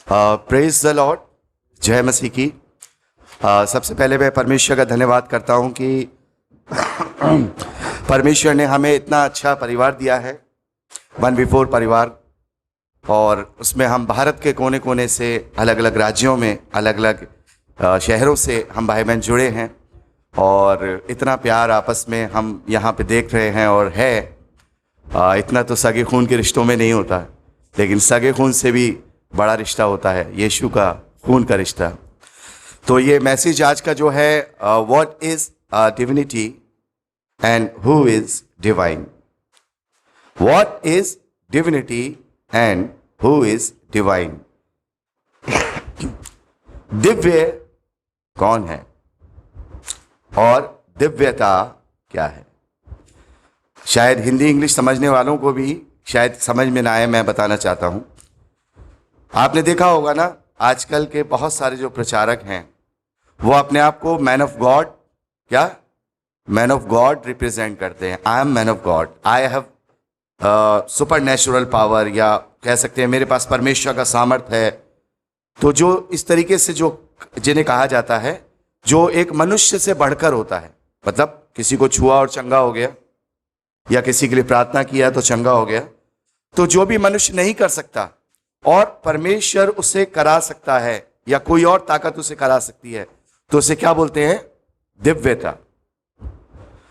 Praise the Lord. जय मसीह की। सबसे पहले मैं परमेश्वर का धन्यवाद करता हूं कि परमेश्वर ने हमें इतना अच्छा परिवार दिया है, 1V4 परिवार। और उसमें हम भारत के कोने कोने से, अलग अलग राज्यों में, अलग अलग शहरों से हम भाई बहन जुड़े हैं। और इतना प्यार आपस में हम यहाँ पे देख रहे हैं। और है इतना तो सगे खून के रिश्तों में नहीं होता, लेकिन सगे खून से भी बड़ा रिश्ता होता है, यीशु का खून का रिश्ता। तो ये मैसेज आज का जो है, what is divinity and who is divine. What is divinity and who is divine. Divya कौन है और दिव्यता क्या है। शायद हिंदी इंग्लिश समझने वालों को भी शायद समझ में ना आए, मैं बताना चाहता हूं। आपने देखा होगा ना, आजकल के बहुत सारे जो प्रचारक हैं वो अपने आप को मैन ऑफ गॉड, क्या मैन ऑफ गॉड रिप्रेजेंट करते हैं। I am man of God, I have super natural power, या कह सकते हैं मेरे पास परमेश्वर का सामर्थ्य है। तो जो इस तरीके से जो जिन्हें कहा जाता है, जो एक मनुष्य से बढ़कर होता है, मतलब किसी को छुआ और चंगा हो गया, या किसी के लिए प्रार्थना किया तो चंगा हो गया। तो जो भी मनुष्य नहीं कर सकता और परमेश्वर उसे करा सकता है, या कोई और ताकत उसे करा सकती है, तो उसे क्या बोलते हैं, दिव्यता।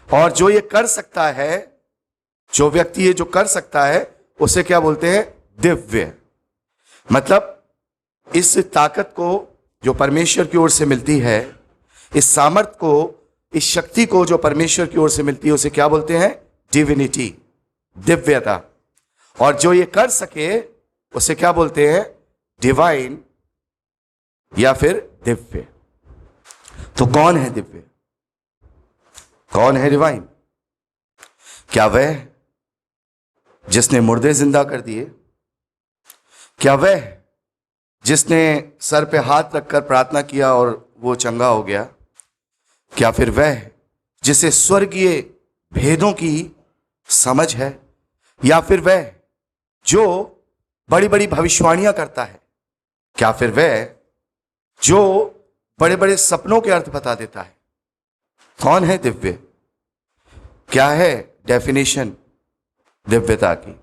और जो ये कर सकता है, जो व्यक्ति ये जो कर सकता है, उसे क्या बोलते हैं, दिव्य। मतलब इस ताकत को जो परमेश्वर की ओर से मिलती है, इस सामर्थ को, इस शक्ति को जो परमेश्वर की ओर से मिलती है, उसे क्या बोलते हैं, डिविनिटी, दिव्यता। और जो ये कर सके उसे क्या बोलते हैं, डिवाइन, या फिर दिव्य। तो कौन है दिव्य, कौन है डिवाइन? क्या वह जिसने मुर्दे जिंदा कर दिए? क्या वह जिसने सर पे हाथ रखकर प्रार्थना किया और वो चंगा हो गया? क्या फिर वह जिसे स्वर्गीय भेदों की समझ है? या फिर वह जो बड़ी बड़ी भविष्यवाणियां करता है? क्या फिर वह जो बड़े बड़े सपनों के अर्थ बता देता है? कौन है दिव्य? क्या है डेफिनेशन दिव्यता की?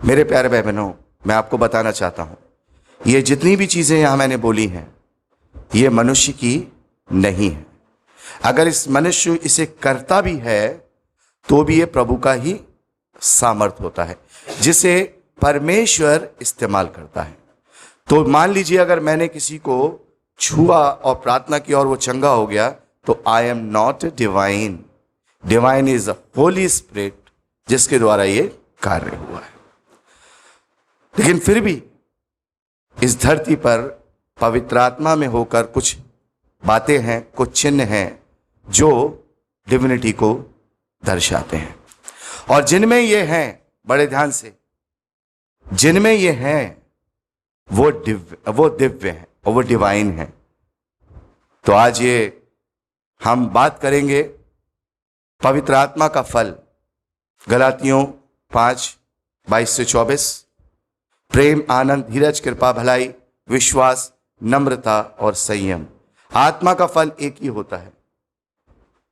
मेरे प्यारे भाई बहनों, मैं आपको बताना चाहता हूं, ये जितनी भी चीजें यहां मैंने बोली हैं, ये मनुष्य की नहीं है। अगर इस मनुष्य इसे करता भी है तो भी ये प्रभु का ही सामर्थ होता है, जिसे परमेश्वर इस्तेमाल करता है। तो मान लीजिए, अगर मैंने किसी को छुआ और प्रार्थना की और वो चंगा हो गया, तो I am not divine. Divine is Holi spirit, जिसके द्वारा ये कार्य हुआ है। लेकिन फिर भी इस धरती पर पवित्र आत्मा में होकर कुछ बातें हैं, कुछ चिन्ह हैं जो डिविनिटी को दर्शाते हैं। और जिनमें ये हैं, बड़े ध्यान से, जिनमें ये हैं वो दिव्य हैं और वो डिवाइन हैं। तो आज ये हम बात करेंगे पवित्र आत्मा का फल। गलातियों 5:22-24। प्रेम, आनंद, धीरज, कृपा, भलाई, विश्वास, नम्रता और संयम। आत्मा का फल एक ही होता है,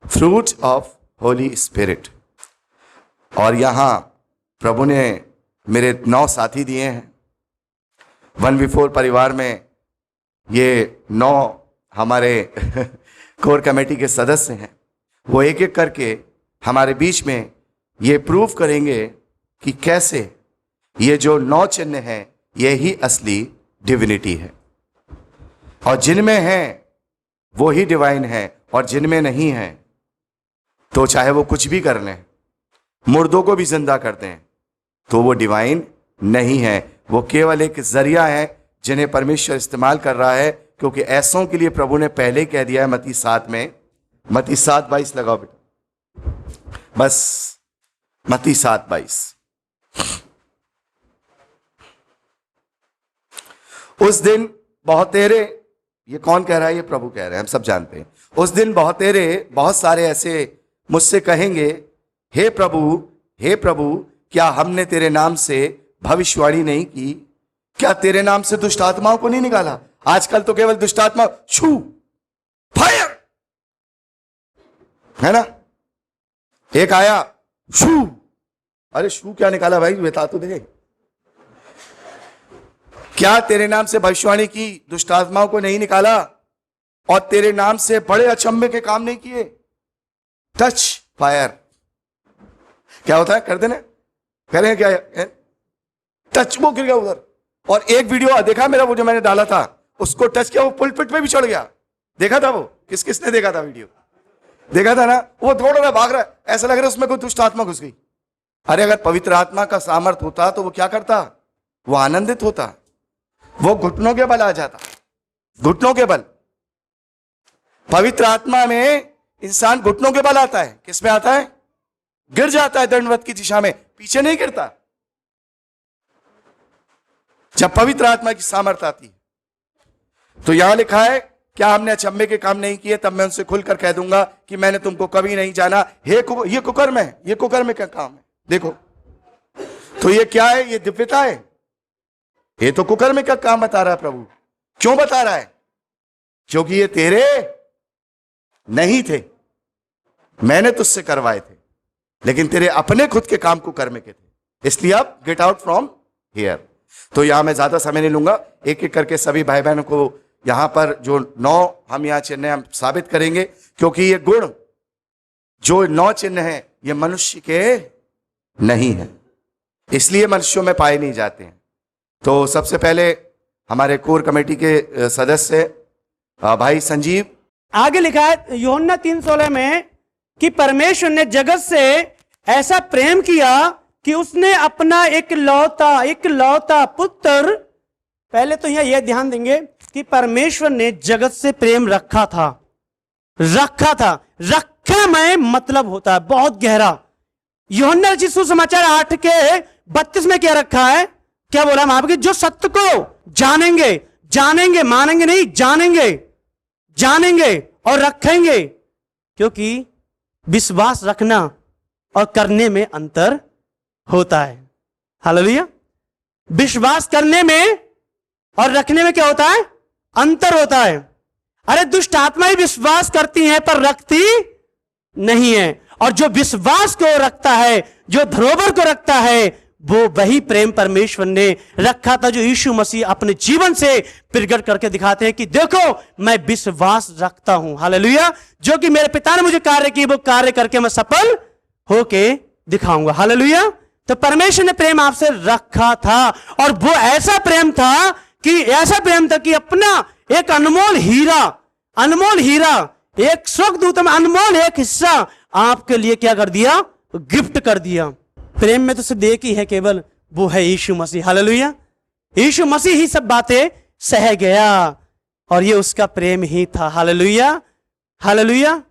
फ्रूट ऑफ होली स्पिरिट। और यहां प्रभु ने मेरे 9 साथी दिए हैं 1V4 परिवार में। ये 9 हमारे कोर कमेटी के सदस्य हैं। वो एक एक करके हमारे बीच में ये प्रूव करेंगे कि कैसे ये जो 9 चिन्ह हैं, ये ही असली डिविनिटी है। और जिनमें हैं वो ही डिवाइन है, और जिनमें नहीं है तो चाहे वो कुछ भी कर लें, मुर्दों को भी जिंदा करते हैं, तो वो डिवाइन नहीं है। वो केवल एक जरिया है जिन्हें परमेश्वर इस्तेमाल कर रहा है, क्योंकि ऐसों के लिए प्रभु ने पहले ही कह दिया है मत्ती 7 में। मत्ती 7:22 लगाओ बेटा, बस मत्ती 7:22। उस दिन बहुतेरे, ये कौन कह रहा है, ये प्रभु कह रहे हैं, हम सब जानते हैं। उस दिन बहुतेरे, बहुत सारे ऐसे मुझसे कहेंगे, हे प्रभु, हे प्रभु, क्या हमने तेरे नाम से भविष्यवाणी नहीं की, क्या तेरे नाम से दुष्ट आत्माओं को नहीं निकाला? आजकल तो केवल दुष्ट आत्मा छू फायर, है ना? एक आया शू, अरे शू क्या निकाला भाई, बता तो दे। क्या तेरे नाम से भविष्यवाणी की दुष्ट आत्माओं को नहीं निकाला? और तेरे नाम से बड़े अचंभे के काम नहीं किए? टच फायर, क्या होता है? कर देना, करें क्या? टच, वो गिर गया उधर। और एक वीडियो देखा मेरा, वो जो मैंने डाला था, उसको टच किया, वो पुलपिट पे भी चढ़ गया। देखा था वो? किसने देखा था वीडियो? देखा था ना? वो दौड़ रहा, भाग रहा है, ऐसा लग रहा है उसमें कोई दुष्ट आत्मा घुस गई। अरे अगर पवित्र आत्मा का सामर्थ होता तो वो क्या करता? वो आनंदित होता, वो घुटनों के बल आ जाता, घुटनों के बल। पवित्र आत्मा में इंसान घुटनों के बल आता है। किस में आता है? गिर जाता है दंडवत की दिशा में, पीछे नहीं गिरता। जब पवित्र आत्मा की सामर्थ आती है, तो यहां लिखा है, क्या हमने अचंभे के काम नहीं किए? तब मैं उनसे खुलकर कह दूंगा कि मैंने तुमको कभी नहीं जाना। ये कुकर्म है, ये कुकर्म का काम है। देखो तो ये क्या है? ये दिव्यता है। ये तो कुकर्म का काम बता रहा है प्रभु। क्यों बता रहा है? क्योंकि ये तेरे नहीं थे, मैंने तुझसे करवाए थे, लेकिन तेरे अपने खुद के काम कुकर्म के थे, इसलिए अब गेट आउट फ्रॉम हियर। तो यहां मैं ज्यादा समय नहीं लूंगा, एक एक करके सभी भाई बहनों को यहां पर जो 9 हम यहां चिन्ह हम साबित करेंगे, क्योंकि ये गुण जो 9 चिन्ह हैं ये मनुष्य के नहीं है, इसलिए मनुष्यों में पाए नहीं जाते हैं। तो सबसे पहले हमारे कोर कमेटी के सदस्य भाई संजीव। आगे लिखा है यूहन्ना 3:16 में कि परमेश्वर ने जगत से ऐसा प्रेम किया कि उसने अपना एक लौता पुत्र, पहले तो यह ध्यान देंगे कि परमेश्वर ने जगत से प्रेम रखा था। रखा में मतलब होता है बहुत गहरा। यूहन्ना रचित सुसमाचार 8:32 में क्या रखा है? क्या बोला वहां पर? जो सत्य को जानेंगे, मानेंगे नहीं, जानेंगे और रखेंगे, क्योंकि विश्वास रखना और करने में अंतर होता है। हालेलुया। विश्वास करने में और रखने में क्या होता है? अंतर होता है। अरे दुष्ट आत्माएं विश्वास करती हैं पर रखती नहीं है, और जो विश्वास को रखता है, जो धरोहर को रखता है, वो वही प्रेम परमेश्वर ने रखा था, जो यीशु मसीह अपने जीवन से प्रकट करके दिखाते हैं कि देखो मैं विश्वास रखता हूं। हालेलुया। जो कि मेरे पिता ने मुझे कार्य किए, वो कार्य करके मैं सफल होके दिखाऊंगा। हालेलुया। तो परमेश्वर ने प्रेम आपसे रखा था, और वो ऐसा प्रेम था कि अपना एक अनमोल हीरा, एक स्वर्गदूत में अनमोल एक हिस्सा आपके लिए क्या कर दिया? गिफ्ट कर दिया। प्रेम में तो सिर्फ एक ही है केवल, वो है यीशु मसीह। हालेलुया। यीशु मसीह ही सब बातें सह गया, और ये उसका प्रेम ही था। हालेलुया।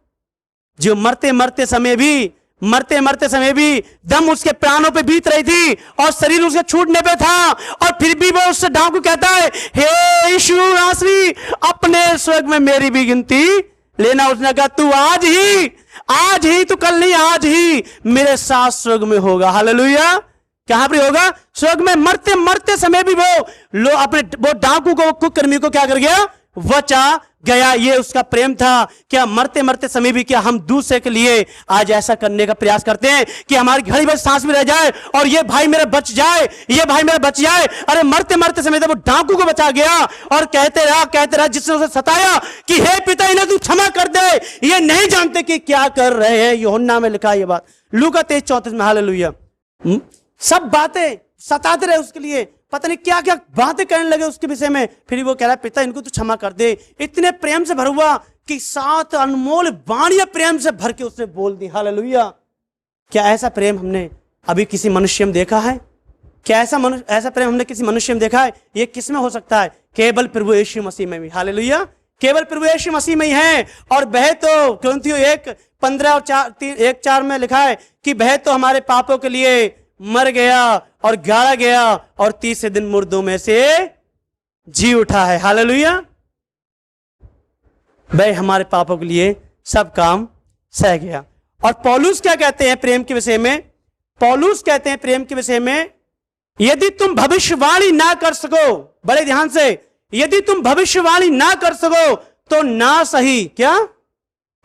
जो मरते मरते समय भी दम उसके प्राणों पे बीत रही थी, और शरीर उसके छूटने पे था, और फिर भी वो उससे डाकू कहता है, हे यीशु नासरी, अपने स्वर्ग में मेरी भी गिनती लेना। उसने कहा तू आज ही, तू कल नहीं, आज ही मेरे साथ स्वर्ग में होगा। हालेलुया। कहां पर होगा? स्वर्ग में। मरते समय भी वो डाकू को, कुकर्मी को क्या कर गया? बचा गया। ये उसका प्रेम था। क्या मरते समय भी क्या हम दूसरे के लिए आज ऐसा करने का प्रयास करते हैं कि हमारी घड़ी भर सांस भी रह जाए, और ये भाई मेरा बच जाए। अरे मरते समय तो वो डाकू को बचा गया, और कहते रहा जिसने उसे सताया कि हे पिता इन्हें तू क्षमा कर दे, ये नहीं जानते कि क्या कर रहे हैं। यूहन्ना में लिखा ये बात, लूका 23:34 में। हालेलुया। सब बातें सताते रहे उसके लिए, पता नहीं क्या क्या बातें करने लगे उसके विषय में। फिर वो कह रहा है पिता इनको तो क्षमा कर दे। इतने प्रेम से भरा हुआ कि 7 अनमोल वाणियां प्रेम से भर के उसने बोल दी। हालेलुया। क्या ऐसा प्रेम हमने अभी किसी मनुष्य में देखा है? क्या ऐसा प्रेम हमने किसी मनुष्य में देखा है? ये किस में हो सकता है? केवल प्रभु यीशु मसीह में भी। हालेलुया। केवल प्रभु यीशु मसीह में ही है। और वह तो कुरिन्थियों 1:15 और 1:4 में लिखा है कि वह तो हमारे पापों के लिए मर गया और गाड़ा गया, और 30 दिन मुर्दों में से जी उठा है। हालेलुया। वह हमारे पापों के लिए सब काम सह गया। और पौलुस क्या कहते हैं प्रेम के विषय में? पौलुस कहते हैं प्रेम के विषय में यदि तुम भविष्यवाणी ना कर सको, बड़े ध्यान से, यदि तुम भविष्यवाणी ना कर सको तो ना सही, क्या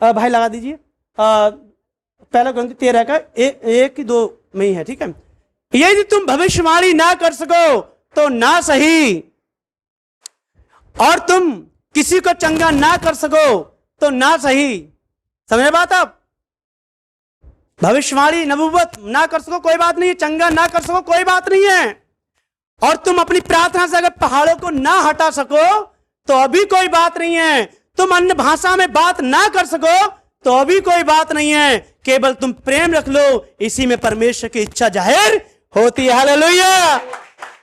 भाई लगा दीजिए, पहला ग्रंथ 13 का 1-2 में ही है, ठीक है। यदि तुम भविष्यवाणी ना कर सको तो ना सही, और तुम किसी को चंगा ना कर सको तो ना सही। समझे बात आप? भविष्यवाणी नबूवत ना कर सको कोई बात नहीं है, चंगा ना कर सको कोई बात नहीं है, और तुम अपनी प्रार्थना से अगर पहाड़ों को ना हटा सको तो अभी कोई बात नहीं है, तुम अन्य भाषा में बात ना कर सको तो अभी कोई बात नहीं है, केवल तुम प्रेम रख लो, इसी में परमेश्वर की इच्छा जाहिर होती है। हालेलुया।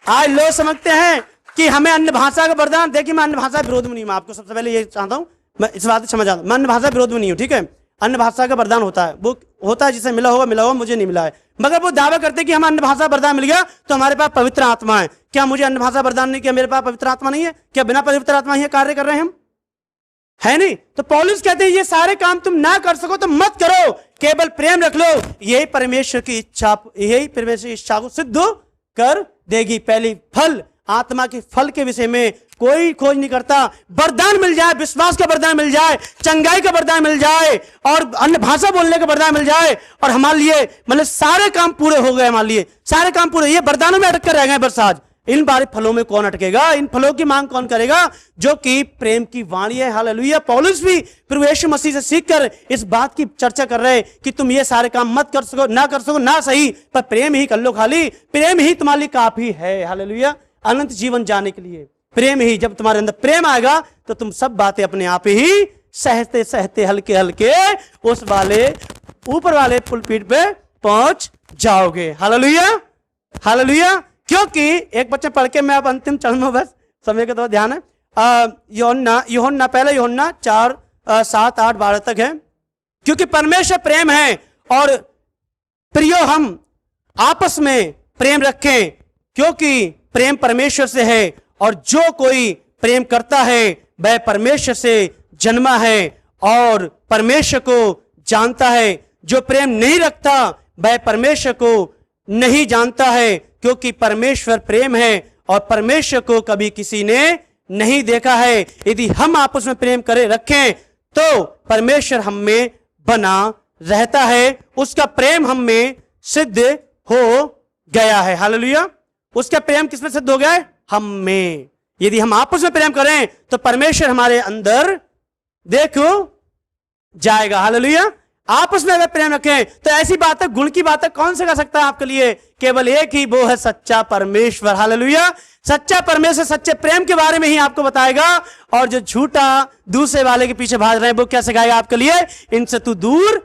आज लोग समझते हैं कि हमें अन्य भाषा का वरदान। देखिए, मैं अन्य भाषा विरोध में नहीं हूं, आपको सबसे पहले ये चाहता हूं, मैं इस बात समझ आता हूं, मैं अन्य भाषा विरोध में नहीं हूं, ठीक है। अन्य भाषा का वरदान होता है, वो होता है जिसे मिला होगा, मुझे नहीं मिला है, मगर वो दावा करते कि हम अन्य भाषा वरदान मिल गया तो हमारे पास पवित्र आत्मा है। क्या मुझे अन्य भाषा वरदान नहीं, क्या मेरे पास पवित्र आत्मा नहीं है? क्या बिना पवित्र आत्मा ही कार्य कर रहे हैं हम? है नहीं? तो पौलुस कहते हैं ये सारे काम तुम ना कर सको तो मत करो, केवल प्रेम रख लो, यही परमेश्वर की इच्छा, यही परमेश्वर की इच्छा को सिद्ध कर देगी। पहली फल, आत्मा के फल के विषय में कोई खोज नहीं करता। वरदान मिल जाए, विश्वास का वरदान मिल जाए, चंगाई का वरदान मिल जाए, और अन्य भाषा बोलने का वरदान मिल जाए, और हमारे लिए मतलब सारे काम पूरे हो गए, हमारे लिए सारे काम पूरे। ये वरदानों में अटक कर रह गए बस। आज इन बारे फलों में कौन अटकेगा? इन फलों की मांग कौन करेगा? जो कि प्रेम की वाणी है। हालेलुया। पौलुस भी प्रभु यीशु मसीह से सीखकर इस बात की चर्चा कर रहे कि तुम ये सारे काम मत कर सको, ना कर सको ना सही, पर प्रेम ही कर लो, खाली प्रेम ही तुम्हारे लिए काफी है। हालेलुया। अनंत जीवन जाने के लिए प्रेम ही, जब तुम्हारे अंदर प्रेम आएगा तो तुम सब बातें अपने आप ही सहते सहते हल्के हल्के उस वाले ऊपर वाले पुलपीठ पे पहुंच जाओगे। हालेलुया। हालेलुया। क्योंकि एक बच्चे पढ़ के मैं अब अंतिम चरण में, बस समय का तो ध्यान है, यूहन्ना पहले यूहन्ना 4:7-8-12 तक है। क्योंकि परमेश्वर प्रेम है, और प्रियो हम आपस में प्रेम रखें, क्योंकि प्रेम परमेश्वर से है, और जो कोई प्रेम करता है वह परमेश्वर से जन्मा है और परमेश्वर को जानता है। जो प्रेम नहीं रखता वह परमेश्वर को नहीं जानता है, क्योंकि परमेश्वर प्रेम है और परमेश्वर को कभी किसी ने नहीं देखा है। यदि हम आपस में प्रेम करें रखें तो परमेश्वर हम में बना रहता है, उसका प्रेम हम में सिद्ध हो गया है। हालेलुया। उसका प्रेम किसमें सिद्ध हो गया है? हम में। यदि हम आपस में प्रेम करें तो परमेश्वर हमारे अंदर देखो जाएगा। हालेलुया। आपस में अगर प्रेम रखें तो ऐसी बातें, गुण की बातें कौन से कर सकता है आपके लिए? केवल एक ही, वो है सच्चा परमेश्वर। हालेलुया। सच्चा परमेश्वर सच्चे प्रेम के बारे में ही आपको बताएगा, और जो झूठा दूसरे वाले के पीछे भाग रहे हैं वो क्या सिखाएगा आपके लिए? इनसे तू दूर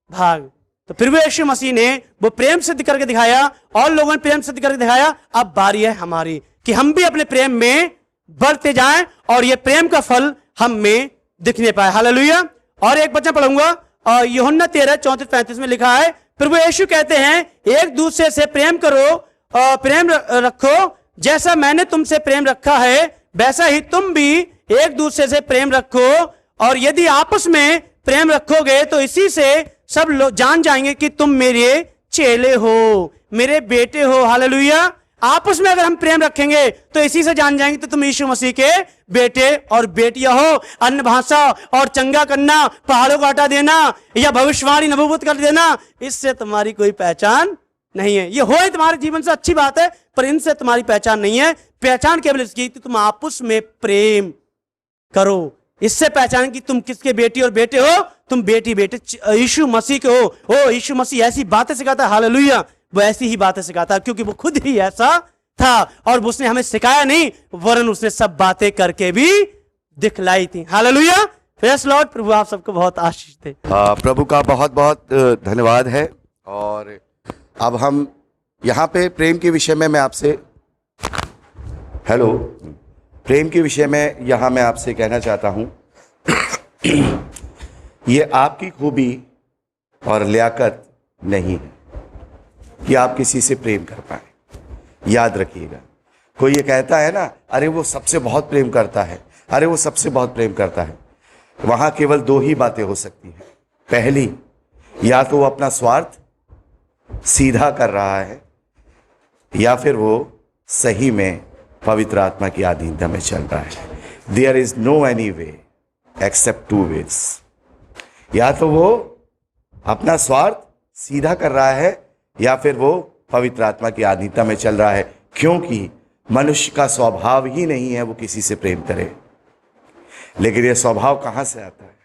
भाग। तो फिर भी यीशु मसीह ने वो प्रेम सिद्ध करके दिखाया, और लोगों ने प्रेम सिद्ध करके दिखाया। अब बारी है हमारी कि हम भी अपने प्रेम में बढ़ते जाएं और ये प्रेम का फल हम में दिखने पाए। हालेलुया। और एक वचन पढ़ूंगा, और यूहन्ना 13:34-35 में लिखा है, प्रभु यीशु कहते हैं एक दूसरे से प्रेम करो और प्रेम रखो, जैसा मैंने तुमसे प्रेम रखा है वैसा ही तुम भी एक दूसरे से प्रेम रखो, और यदि आपस में प्रेम रखोगे तो इसी से सब लोग जान जाएंगे कि तुम मेरे चेले हो, मेरे बेटे हो। हालेलुया। आपस में अगर हम प्रेम रखेंगे तो इसी से जान जाएंगे तो तुम यीशु मसीह के बेटे और बेटियां हो। अन्य भाषा और चंगा करना, पहाड़ों को हटा देना, या भविष्यवाणी नबूवत कर देना, इससे तुम्हारी कोई पहचान नहीं है। ये हो तुम्हारे जीवन से अच्छी बात है, पर इनसे तुम्हारी पहचान नहीं है। पहचान केवल इसकी तुम आपस में प्रेम करो, इससे पहचान कि तुम किसके बेटी और बेटे हो। तुम बेटी बेटे यीशु मसीह के हो। ओ यीशु मसीह ऐसी बातें सिखाता है। हालेलुया। वो ऐसी ही बातें सिखाता, क्योंकि वो खुद ही ऐसा था, और उसने हमें सिखाया नहीं, वरन उसने सब बातें करके भी दिखलाई थी। हालेलुया। Praise Lord. प्रभु आप सबको बहुत आशीष दे। प्रभु का बहुत बहुत धन्यवाद है। और अब हम यहाँ पे प्रेम के विषय में मैं आपसे प्रेम के विषय में यहाँ मैं आपसे कहना चाहता हूँ ये आपकी खूबी और लियाकत नहीं है कि आप किसी से प्रेम कर पाए। याद रखिएगा, कोई ये कहता है ना, अरे वो सबसे बहुत प्रेम करता है, अरे वो सबसे बहुत प्रेम करता है, वहाँ केवल दो ही बातें हो सकती हैं। पहली, या तो वो अपना स्वार्थ सीधा कर रहा है, या फिर वो सही में पवित्र आत्मा की अधीनता में चल रहा है। There is no any way except two ways. या तो वो अपना स्वार्थ सीधा कर रहा है या फिर वो पवित्र आत्मा की अधीनता में चल रहा है, क्योंकि मनुष्य का स्वभाव ही नहीं है वो किसी से प्रेम करे। लेकिन ये स्वभाव कहाँ से आता है?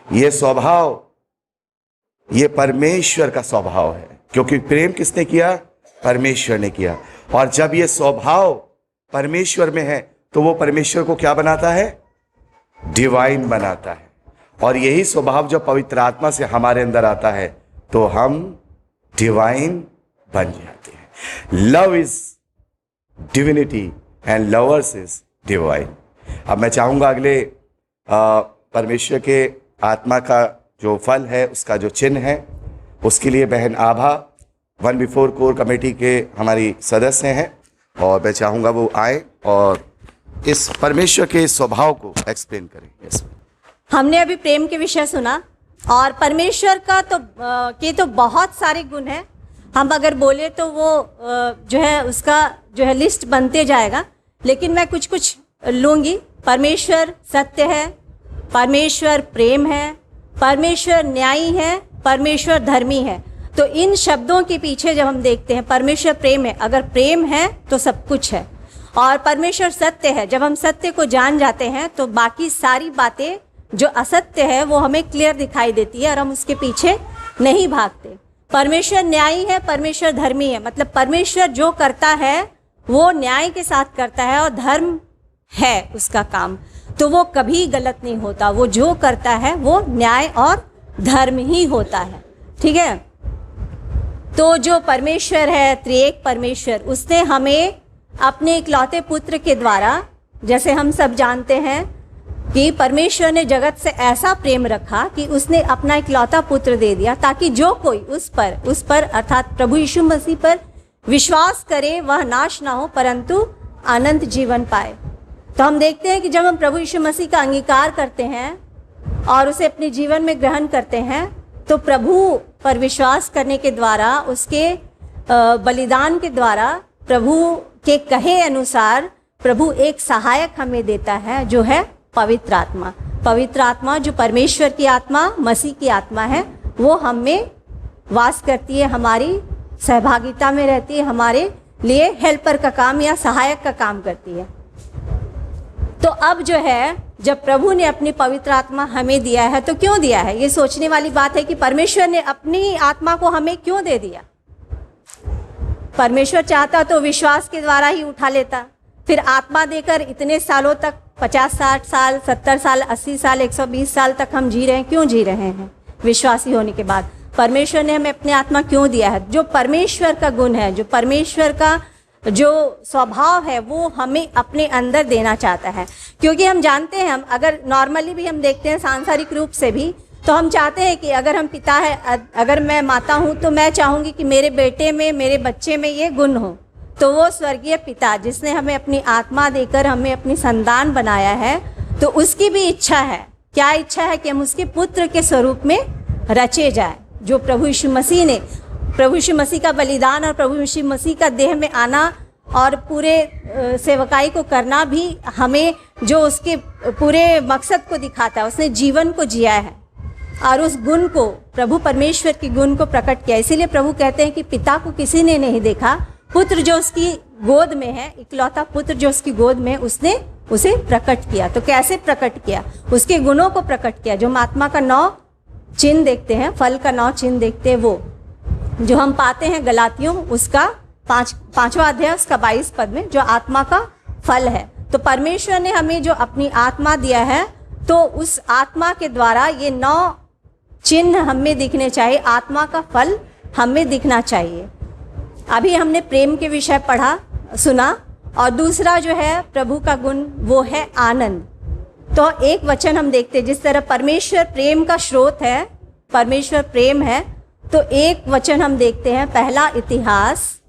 ये स्वभाव ये परमेश्वर का स्वभाव है, क्योंकि प्रेम किसने किया? परमेश्वर ने किया। और जब ये स्वभाव परमेश्वर में है तो वो परमेश्वर को क्या बनाता है? डिवाइन बनाता है। और यही स्वभाव जब पवित्र आत्मा से हमारे अंदर आता है तो हम डिवाइन बन जाते हैं। Love is divinity and lovers is divine. अब मैं चाहूंगा अगले परमेश्वर के आत्मा का जो फल है, उसका जो चिन्ह है, उसके लिए बहन आभा वन बिफोर कोर कमेटी के हमारी सदस्य हैं, और मैं चाहूंगा वो आए और इस परमेश्वर के स्वभाव को एक्सप्लेन करें। yes. हमने अभी प्रेम के विषय सुना, और परमेश्वर का तो बहुत सारे गुण हैं। हम अगर बोले तो वो जो है उसका जो है लिस्ट बनते जाएगा, लेकिन मैं कुछ कुछ लूँगी। परमेश्वर सत्य है, परमेश्वर प्रेम है, परमेश्वर न्यायी है, परमेश्वर धर्मी है। तो इन शब्दों के पीछे जब हम देखते हैं, परमेश्वर प्रेम है, अगर प्रेम है तो सब कुछ है। और परमेश्वर सत्य है, जब हम सत्य को जान जाते हैं तो बाकी सारी बातें जो असत्य है वो हमें क्लियर दिखाई देती है और हम उसके पीछे नहीं भागते। परमेश्वर न्यायी है, परमेश्वर धर्मी है, मतलब परमेश्वर जो करता है वो न्याय के साथ करता है और धर्म है उसका काम, तो वो कभी गलत नहीं होता। वो जो करता है वो न्याय और धर्म ही होता है। ठीक है, तो जो परमेश्वर है, त्रिएक परमेश्वर, उसने हमें अपने इकलौते पुत्र के द्वारा, जैसे हम सब जानते हैं कि परमेश्वर ने जगत से ऐसा प्रेम रखा कि उसने अपना इकलौता पुत्र दे दिया, ताकि जो कोई उस पर अर्थात प्रभु यीशु मसीह पर विश्वास करे वह नाश ना हो परंतु अनंत जीवन पाए। तो हम देखते हैं कि जब हम प्रभु यीशु मसीह का अंगीकार करते हैं और उसे अपने जीवन में ग्रहण करते हैं, तो प्रभु पर विश्वास करने के द्वारा, उसके बलिदान के द्वारा, प्रभु के कहे अनुसार प्रभु एक सहायक हमें देता है, जो है पवित्र आत्मा। पवित्र आत्मा जो परमेश्वर की आत्मा, मसीह की आत्मा है, वो हम में वास करती है, हमारी सहभागिता में रहती है, हमारे लिए हेल्पर का काम या सहायक का काम करती है। तो अब जो है, जब प्रभु ने अपनी पवित्र आत्मा हमें दिया है, तो क्यों दिया है? ये सोचने वाली बात है कि परमेश्वर ने अपनी आत्मा को हमें क्यों दे दिया। परमेश्वर चाहता तो विश्वास के द्वारा ही उठा लेता, फिर आत्मा देकर इतने सालों तक, 50-60 साल, 70 साल, 80 साल, 120 साल तक हम जी रहे हैं। क्यों जी रहे हैं? विश्वासी होने के बाद परमेश्वर ने हमें अपनी आत्मा क्यों दिया है? जो परमेश्वर का गुण है, जो परमेश्वर का जो स्वभाव है, वो हमें अपने अंदर देना चाहता है। क्योंकि हम जानते हैं, हम अगर नॉर्मली भी हम देखते हैं सांसारिक रूप से भी, तो हम चाहते हैं कि अगर हम पिता है, अगर मैं माता हूँ तो मैं चाहूँगी कि मेरे बेटे में, मेरे बच्चे में ये गुण हो। तो वो स्वर्गीय पिता जिसने हमें अपनी आत्मा देकर हमें अपनी संतान बनाया है, तो उसकी भी इच्छा है। क्या इच्छा है? कि हम उसके पुत्र के स्वरूप में रचे जाए। जो प्रभु यीशु मसीह ने, प्रभु यीशु मसीह का बलिदान और प्रभु यीशु मसीह का देह में आना और पूरे सेवकाई को करना भी हमें जो उसके पूरे मकसद को दिखाता है। उसने जीवन को जिया है और उस गुण को, प्रभु परमेश्वर के गुण को प्रकट किया। इसीलिए प्रभु कहते हैं कि पिता को किसी ने नहीं देखा, पुत्र जो उसकी गोद में है, इकलौता पुत्र जो उसकी गोद में, उसने उसे प्रकट किया। तो कैसे प्रकट किया? उसके गुणों को प्रकट किया। जो हम आत्मा का 9 चिन्ह देखते हैं, फल का 9 चिन्ह देखते हैं, वो जो हम पाते हैं गलातियों उसका 5वां अध्याय उसका 22 पद में, जो आत्मा का फल है। तो परमेश्वर ने हमें जो अपनी आत्मा दिया है, तो उस आत्मा के द्वारा ये 9 चिन्ह हमें दिखने चाहिए, आत्मा का फल हमें दिखना चाहिए। अभी हमने प्रेम के विषय पढ़ा, सुना, और दूसरा जो है प्रभु का गुण, वो है आनंद। तो एक वचन हम देखते हैं, जिस तरह परमेश्वर प्रेम का स्रोत है, परमेश्वर प्रेम है, तो एक वचन हम देखते हैं, पहला इतिहास,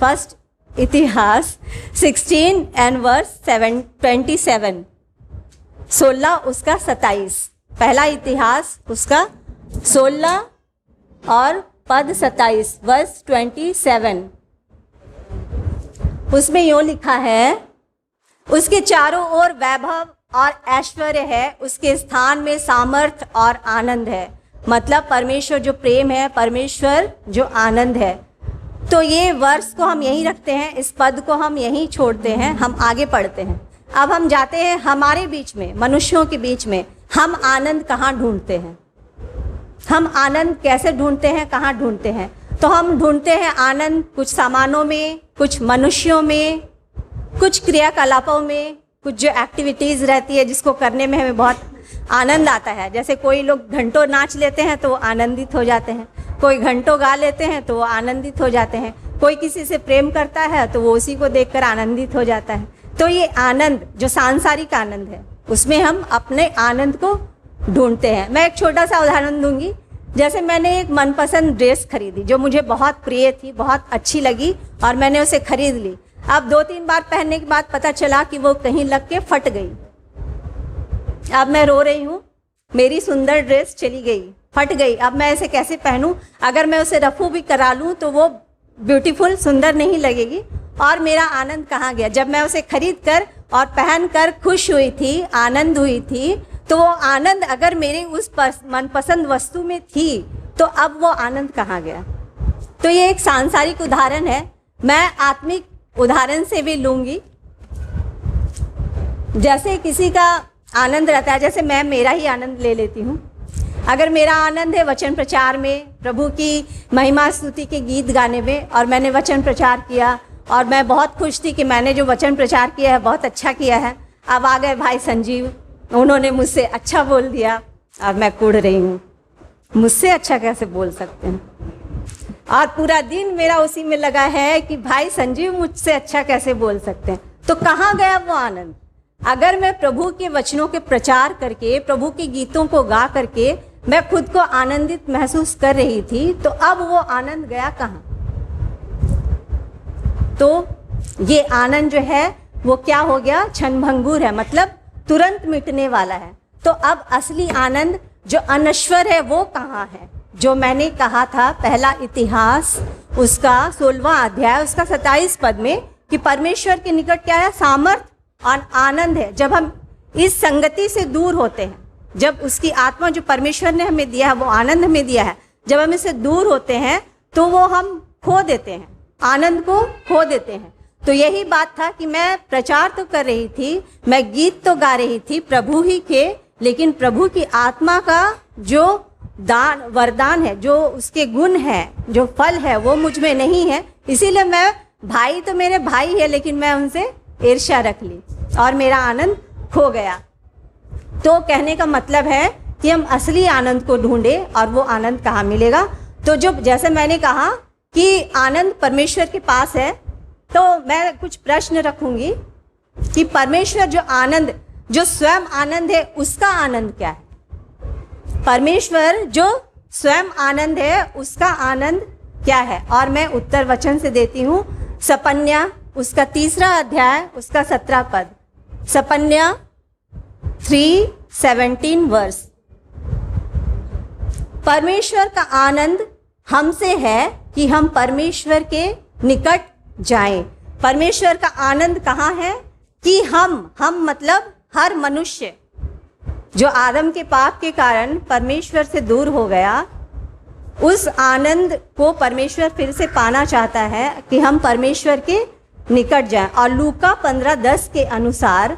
फर्स्ट इतिहास 16 एंड वर्स 27, 16 उसका 27। पहला इतिहास उसका 16 और पद 27 वर्स 27, उसमें यूं लिखा है, उसके चारों ओर वैभव और ऐश्वर्य है, उसके स्थान में सामर्थ और आनंद है। मतलब परमेश्वर जो प्रेम है, परमेश्वर जो आनंद है। तो ये वर्ष को हम यहीं रखते हैं, इस पद को हम यहीं छोड़ते हैं, हम आगे पढ़ते हैं। अब हम जाते हैं हमारे बीच में, मनुष्यों के बीच में हम आनंद कहाँ ढूंढते हैं, हम आनंद कैसे ढूंढते हैं, कहाँ ढूंढते हैं। तो हम ढूंढते हैं आनंद कुछ सामानों में, कुछ मनुष्यों में, कुछ क्रियाकलापों में, कुछ जो एक्टिविटीज़ रहती है जिसको करने में हमें बहुत आनंद आता है। जैसे कोई लोग घंटों नाच लेते हैं तो वो आनंदित हो जाते हैं, कोई घंटों गा लेते हैं तो वो आनंदित हो जाते हैं, कोई किसी से प्रेम करता है तो वो उसी को देखकर आनंदित हो जाता है। तो ये आनंद जो सांसारिक आनंद है, उसमें हम अपने आनंद को ढूंढते हैं। मैं एक छोटा सा उदाहरण दूंगी। जैसे मैंने एक मनपसंद ड्रेस खरीदी जो मुझे बहुत प्रिय थी, बहुत अच्छी लगी और मैंने उसे खरीद ली। अब 2-3 बार पहनने के बाद पता चला कि वो कहीं लग के फट गई। अब मैं रो रही हूँ, मेरी सुंदर ड्रेस चली गई, फट गई। अब मैं इसे कैसे पहनूं? अगर मैं उसे रफू भी करा लूँ तो वो ब्यूटीफुल, सुंदर नहीं लगेगी और मेरा आनंद कहाँ गया? जब मैं उसे खरीद कर और पहन कर खुश हुई थी, आनंद हुई थी, तो वो आनंद अगर मेरे उस मनपसंद वस्तु में थी तो अब वो आनंद कहाँ गया? तो ये एक सांसारिक उदाहरण है। मैं आत्मिक उदाहरण से भी लूँगी। जैसे किसी का आनंद रहता है, जैसे मैं मेरा ही आनंद ले लेती हूँ। अगर मेरा आनंद है वचन प्रचार में, प्रभु की महिमा स्तुति के गीत गाने में, और मैंने वचन प्रचार किया और मैं बहुत खुश थी कि मैंने जो वचन प्रचार किया है बहुत अच्छा किया है। अब आ गए भाई संजीव, उन्होंने मुझसे अच्छा बोल दिया और मैं कुढ़ रही हूँ, मुझसे अच्छा कैसे बोल सकते हैं? और पूरा दिन मेरा उसी में लगा है कि भाई संजीव मुझसे अच्छा कैसे बोल सकते हैं। तो कहाँ गया वो आनंद? अगर मैं प्रभु के वचनों के प्रचार करके, प्रभु के गीतों को गा करके मैं खुद को आनंदित महसूस कर रही थी, तो अब वो आनंद गया कहाँ? तो ये आनंद जो है वो क्या हो गया? क्षणभंगुर है, मतलब तुरंत मिटने वाला है। तो अब असली आनंद जो अनश्वर है वो कहाँ है? जो मैंने कहा था पहला इतिहास उसका 16वां अध्याय उसका 27 पद में कि परमेश्वर के निकट क्या है? सामर्थ और आनंद है। जब हम इस संगति से दूर होते हैं, जब उसकी आत्मा जो परमेश्वर ने हमें दिया है, वो आनंद हमें दिया है, जब हम इससे दूर होते हैं तो वो हम खो देते हैं, आनंद को खो देते हैं। तो यही बात था कि मैं प्रचार तो कर रही थी, मैं गीत तो गा रही थी प्रभु ही के, लेकिन प्रभु की आत्मा का जो दान वरदान है, जो उसके गुण है, जो फल है, वो मुझ में नहीं है। इसीलिए मैं, भाई तो मेरे भाई है, लेकिन मैं उनसे ईर्ष्या रख ली और मेरा आनंद खो गया। तो कहने का मतलब है कि हम असली आनंद को ढूंढे, और वो आनंद कहाँ मिलेगा? तो जो जैसे मैंने कहा कि आनंद परमेश्वर के पास है, तो मैं कुछ प्रश्न रखूंगी कि परमेश्वर जो आनंद, जो स्वयं आनंद है, उसका आनंद क्या है? परमेश्वर जो स्वयं आनंद है उसका आनंद क्या है? और मैं उत्तर वचन से देती हूँ। सपन्या उसका 3रा अध्याय उसका 17 पद, सपन्या 3:17 वर्ष। परमेश्वर का आनंद हमसे है कि हम परमेश्वर के निकट जाएं। परमेश्वर का आनंद कहाँ है? कि हम मतलब हर मनुष्य जो आदम के पाप के कारण परमेश्वर से दूर हो गया, उस आनंद को परमेश्वर फिर से पाना चाहता है कि हम परमेश्वर के निकट जाएं। और लूका 15:10 के अनुसार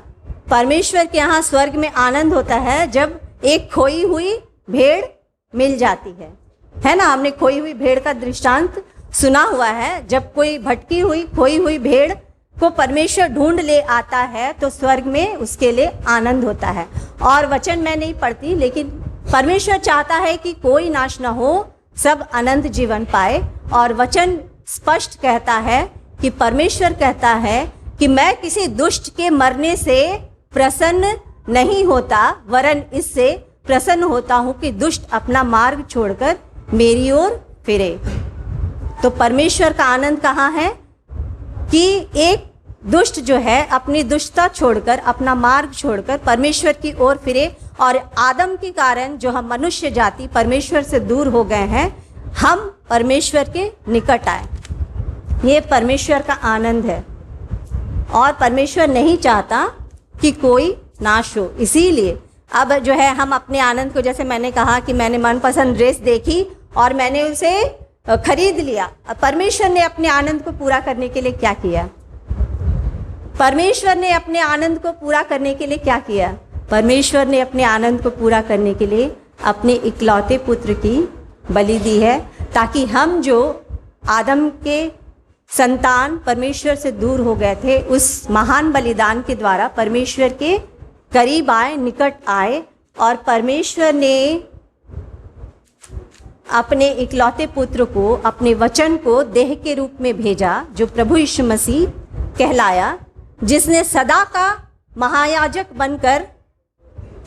परमेश्वर के यहाँ स्वर्ग में आनंद होता है जब एक खोई हुई भेड़ मिल जाती है ना? हमने खोई हुई भेड़ का दृष्टांत सुना हुआ है। जब कोई भटकी हुई, खोई हुई भेड़ को परमेश्वर ढूंढ ले आता है तो स्वर्ग में उसके लिए आनंद होता है। और वचन मैं नहीं पढ़ती, लेकिन परमेश्वर चाहता है कि कोई नाश न हो, सब अनंत जीवन पाए। और वचन स्पष्ट कहता है कि परमेश्वर कहता है कि मैं किसी दुष्ट के मरने से प्रसन्न नहीं होता, वरन इससे प्रसन्न होता हूं कि दुष्ट अपना मार्ग छोड़कर मेरी ओर फिरे। तो परमेश्वर का आनंद कहाँ है? कि एक दुष्ट जो है अपनी दुष्टता छोड़कर, अपना मार्ग छोड़कर परमेश्वर की ओर फिरे। और आदम के कारण जो हम मनुष्य जाति परमेश्वर से दूर हो गए हैं, हम परमेश्वर के निकट आए। ये परमेश्वर का आनंद है और परमेश्वर नहीं चाहता कि कोई नाश हो। इसीलिए अब जो है हम अपने आनंद को, जैसे मैंने कहा कि मैंने मनपसंद ड्रेस देखी और मैंने उसे खरीद लिया। परमेश्वर ने अपने आनंद को पूरा करने के लिए क्या किया? परमेश्वर ने अपने आनंद को पूरा करने के लिए क्या किया? परमेश्वर ने अपने आनंद को पूरा करने के लिए अपने इकलौते पुत्र की बलि दी है, ताकि हम जो आदम के संतान परमेश्वर से दूर हो गए थे, उस महान बलिदान के द्वारा परमेश्वर के करीब आए, निकट आए। और परमेश्वर ने अपने इकलौते पुत्र को, अपने वचन को देह के रूप में भेजा, जो प्रभु यीशु मसीह कहलाया, जिसने सदा का महायाजक बनकर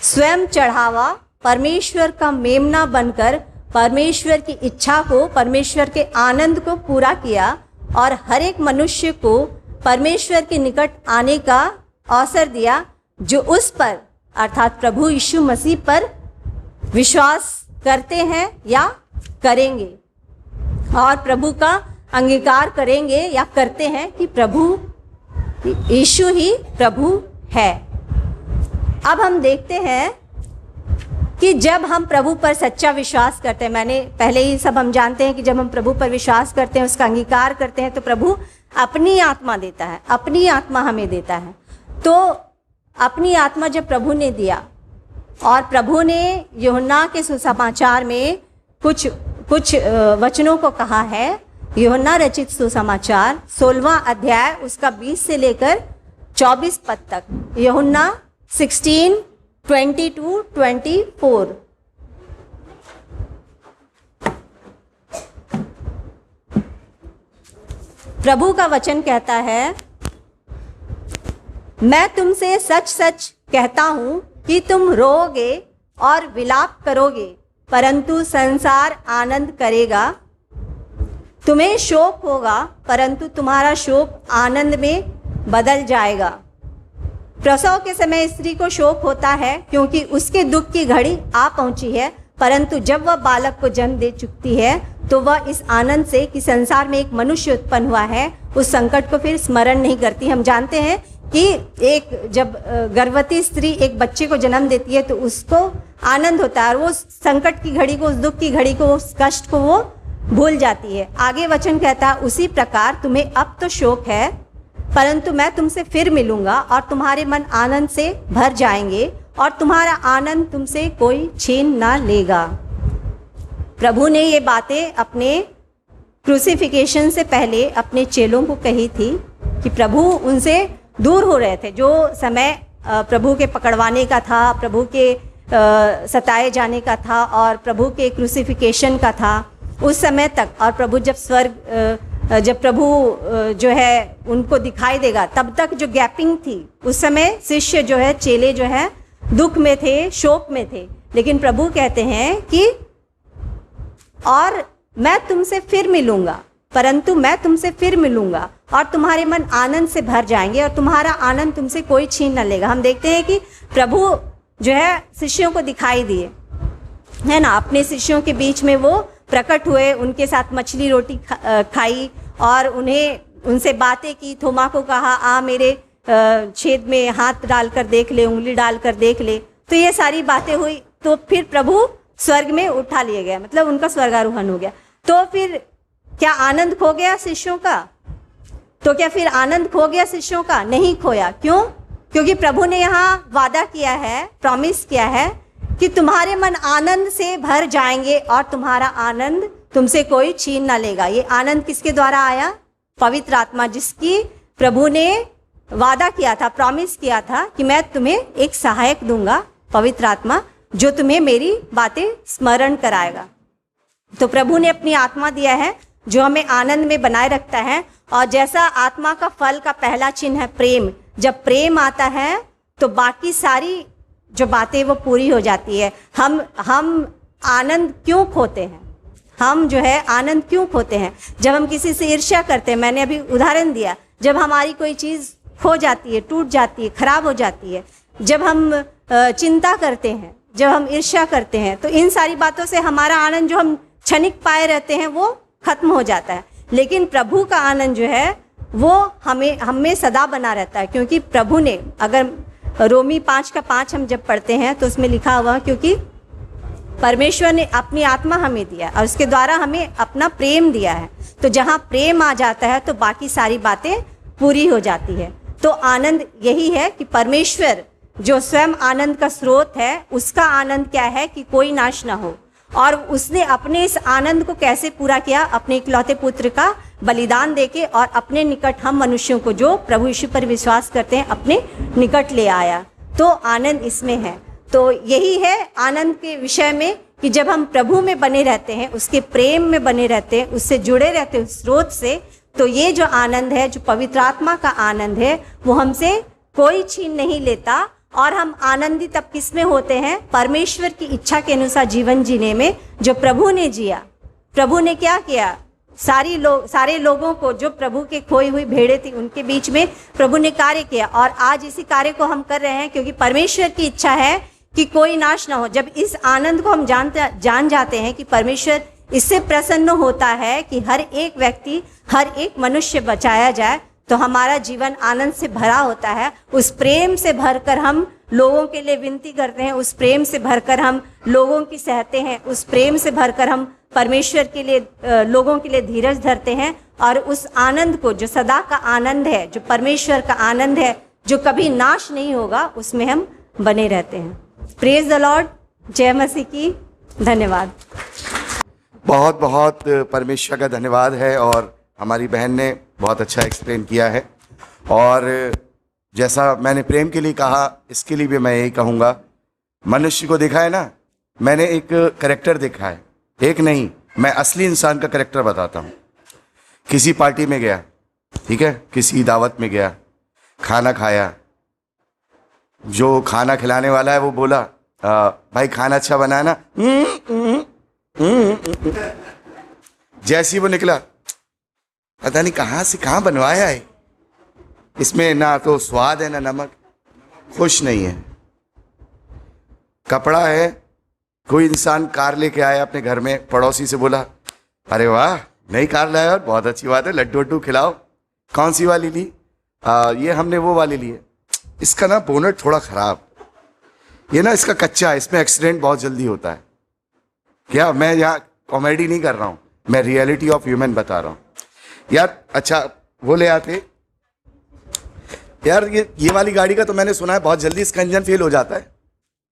स्वयं चढ़ावा, परमेश्वर का मेमना बनकर परमेश्वर की इच्छा को, परमेश्वर के आनंद को पूरा किया और हर एक मनुष्य को परमेश्वर के निकट आने का अवसर दिया, जो उस पर अर्थात प्रभु यीशु मसीह पर विश्वास करते हैं या करेंगे और प्रभु का अंगीकार करेंगे या करते हैं कि प्रभु यीशु ही प्रभु है। अब हम देखते हैं कि जब हम प्रभु पर सच्चा विश्वास करते हैं, मैंने पहले ही सब हम जानते हैं कि जब हम प्रभु पर विश्वास करते हैं, उसका अंगीकार करते हैं, तो प्रभु अपनी आत्मा देता है, अपनी आत्मा हमें देता है। तो अपनी आत्मा जब प्रभु ने दिया और प्रभु ने यूहन्ना के सुसमाचार में कुछ वचनों को कहा है। यूहन्ना रचित सुसमाचार 16वां अध्याय उसका 20 से लेकर 24 पद तक। यूहन्ना 16:20-24। प्रभु का वचन कहता है, मैं तुमसे सच सच कहता हूं कि तुम रोओगे और विलाप करोगे, परंतु संसार आनंद करेगा। तुम्हें शोक होगा, परंतु तुम्हारा शोक आनंद में बदल जाएगा। प्रसव के समय स्त्री को शोक होता है, क्योंकि उसके दुख की घड़ी आ पहुंची है, परंतु जब वह बालक को जन्म दे चुकती है, तो वह इस आनंद से कि संसार में एक मनुष्य उत्पन्न हुआ है, उस संकट को फिर स्मरण नहीं करती। हम जानते हैं कि एक जब गर्भवती स्त्री एक बच्चे को जन्म देती है, तो उसको आनंद होता है और वो संकट की घड़ी को, उस दुख की घड़ी को, उस कष्ट को वो भूल जाती है। आगे वचन कहता है, उसी प्रकार तुम्हें अब तो शोक है, परंतु मैं तुमसे फिर मिलूंगा और तुम्हारे मन आनंद से भर जाएंगे और तुम्हारा आनंद तुमसे कोई छीन ना लेगा। प्रभु ने ये बातें अपने क्रूसिफिकेशन से पहले अपने चेलों को कही थी कि प्रभु उनसे दूर हो रहे थे। जो समय प्रभु के पकड़वाने का था, प्रभु के सताए जाने का था और प्रभु के क्रूसिफिकेशन का था, उस समय तक, और प्रभु जब प्रभु जो है उनको दिखाई देगा, तब तक जो गैपिंग थी, उस समय शिष्य जो है, चेले जो है दुख में थे, शोक में थे। लेकिन प्रभु कहते हैं कि और मैं तुमसे फिर मिलूंगा, परंतु मैं तुमसे फिर मिलूंगा और तुम्हारे मन आनंद से भर जाएंगे और तुम्हारा आनंद तुमसे कोई छीन न लेगा। हम देखते हैं कि प्रभु जो है शिष्यों को दिखाई दिए, है ना, अपने शिष्यों के बीच में वो प्रकट हुए, उनके साथ मछली रोटी खाई और उनसे बातें की। थोमा को कहा, आ मेरे छेद में हाथ डालकर देख ले, उंगली डालकर देख ले। तो ये सारी बातें हुई, तो फिर प्रभु स्वर्ग में उठा लिए गए, मतलब उनका स्वर्गारोहण हो गया। तो फिर क्या आनंद खो गया शिष्यों का? तो क्या फिर आनंद खो गया शिष्यों का? नहीं खोया। क्यों? क्योंकि प्रभु ने यहाँ वादा किया है, प्रॉमिस किया है कि तुम्हारे मन आनंद से भर जाएंगे और तुम्हारा आनंद तुमसे कोई छीन ना लेगा। ये आनंद किसके द्वारा आया? पवित्र आत्मा, जिसकी प्रभु ने वादा किया था, प्रॉमिस किया था कि मैं तुम्हें एक सहायक दूंगा, पवित्र आत्मा, जो तुम्हें मेरी बातें स्मरण कराएगा। तो प्रभु ने अपनी आत्मा दिया है, जो हमें आनंद में बनाए रखता है। और जैसा आत्मा का फल का पहला चिन्ह है प्रेम, जब प्रेम आता है तो बाकी सारी जो बातें वो पूरी हो जाती है। हम आनंद क्यों खोते हैं? हम जो है आनंद क्यों खोते हैं? जब हम किसी से ईर्ष्या करते हैं, मैंने अभी उदाहरण दिया, जब हमारी कोई चीज़ खो जाती है, टूट जाती है, खराब हो जाती है, जब हम चिंता करते हैं, जब हम ईर्ष्या करते हैं, तो इन सारी बातों से हमारा आनंद जो हम क्षणिक पाए रहते हैं वो खत्म हो जाता है, लेकिन प्रभु का आनंद जो है वो हमें सदा बना रहता है। क्योंकि प्रभु ने, अगर रोमी 5:5 हम जब पढ़ते हैं तो उसमें लिखा हुआ, क्योंकि परमेश्वर ने अपनी आत्मा हमें दिया और उसके द्वारा हमें अपना प्रेम दिया है। तो जहाँ प्रेम आ जाता है तो बाकी सारी बातें पूरी हो जाती है। तो आनंद यही है कि परमेश्वर जो स्वयं आनंद का स्रोत है, उसका आनंद क्या है कि कोई नाश ना हो। और उसने अपने इस आनंद को कैसे पूरा किया? अपने इकलौते पुत्र का बलिदान देके और अपने निकट हम मनुष्यों को, जो प्रभु यीशु पर विश्वास करते हैं, अपने निकट ले आया। तो आनंद इसमें है। तो यही है आनंद के विषय में कि जब हम प्रभु में बने रहते हैं, उसके प्रेम में बने रहते हैं, उससे जुड़े रहते हैं, उस स्रोत से, तो ये जो आनंद है, जो पवित्र आत्मा का आनंद है, वो हमसे कोई छीन नहीं लेता। और हम आनंदित तब किस में होते हैं? परमेश्वर की इच्छा के अनुसार जीवन जीने में, जो प्रभु ने जिया। प्रभु ने क्या किया? सारे लोगों को, जो प्रभु के खोई हुई भेड़ें थी, उनके बीच में प्रभु ने कार्य किया। और आज इसी कार्य को हम कर रहे हैं, क्योंकि परमेश्वर की इच्छा है कि कोई नाश ना हो। जब इस आनंद को हम जान जाते हैं कि परमेश्वर इससे प्रसन्न होता है कि हर एक व्यक्ति, हर एक मनुष्य बचाया जाए, तो हमारा जीवन आनंद से भरा होता है। उस प्रेम से भरकर हम लोगों के लिए विनती करते हैं, उस प्रेम से भरकर हम लोगों की सहते हैं, उस प्रेम से भरकर हम परमेश्वर के लिए, लोगों के लिए धीरज धरते हैं। और उस आनंद को, जो सदा का आनंद है, जो परमेश्वर का आनंद है, जो कभी नाश नहीं होगा, उसमें हम बने रहते हैं। Praise the Lord. जय मसीह की। धन्यवाद। बहुत बहुत परमेश्वर का धन्यवाद है। और हमारी बहन ने बहुत अच्छा एक्सप्लेन किया है। और जैसा मैंने प्रेम के लिए कहा, इसके लिए भी मैं यही कहूँगा। मनुष्य को देखा है ना, मैंने एक कैरेक्टर देखा है, एक नहीं, मैं असली इंसान का कैरेक्टर बताता हूँ। किसी पार्टी में गया, ठीक है, किसी दावत में गया, खाना खाया, जो खाना खिलाने वाला है वो बोला, भाई खाना अच्छा बना है ना? जैसे ही वो निकला, पता नहीं कहाँ से कहाँ बनवाया है, इसमें ना तो स्वाद है ना नमक, खुश नहीं है। कपड़ा है, कोई इंसान कार लेके आया अपने घर में, पड़ोसी से बोला, अरे वाह नई कार लाया, और बहुत अच्छी बात है, लड्डू वड्डू खिलाओ। कौन सी वाली ली? ये हमने वो वाली ली है। इसका ना बोनट थोड़ा खराब, ये ना इसका कच्चा है, इसमें एक्सीडेंट बहुत जल्दी होता है। क्या मैं यहाँ कॉमेडी नहीं कर रहा हूँ, मैं रियलिटी ऑफ ह्यूमन बता रहा हूँ यार। अच्छा वो ले आते यार, ये वाली गाड़ी का तो मैंने सुना है बहुत जल्दी इसका इंजन फेल हो जाता है,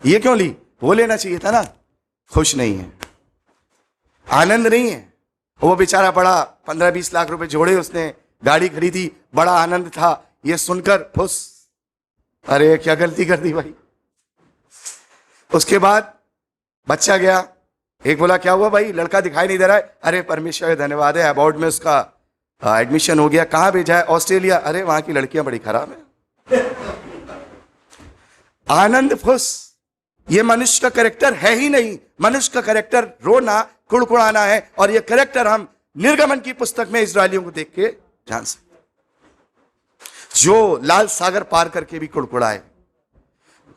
ये क्यों ली? वो लेना चाहिए था ना। खुश नहीं है, आनंद नहीं है। वो बेचारा बड़ा 15-20 लाख रुपए जोड़े उसने, गाड़ी खरीदी, बड़ा आनंद था, ये सुनकर फुस, अरे क्या गलती कर दी भाई। उसके बाद बच्चा गया, एक बोला क्या हुआ भाई, लड़का दिखाई नहीं दे रहा है? अरे परमेश्वर का धन्यवाद है, अबाउट में उसका एडमिशन हो गया। कहाँ भेजा है? ऑस्ट्रेलिया। अरे वहां की लड़कियां बड़ी खराब है। आनंद फुस, ये मनुष्य का कैरेक्टर है ही नहीं। मनुष्य का कैरेक्टर रोना, कुड़कुड़ाना है। और ये कैरेक्टर हम निर्गमन की पुस्तक में इजरायलियों को देख के जान सकते, जो लाल सागर पार करके भी कुड़कुड़ाए,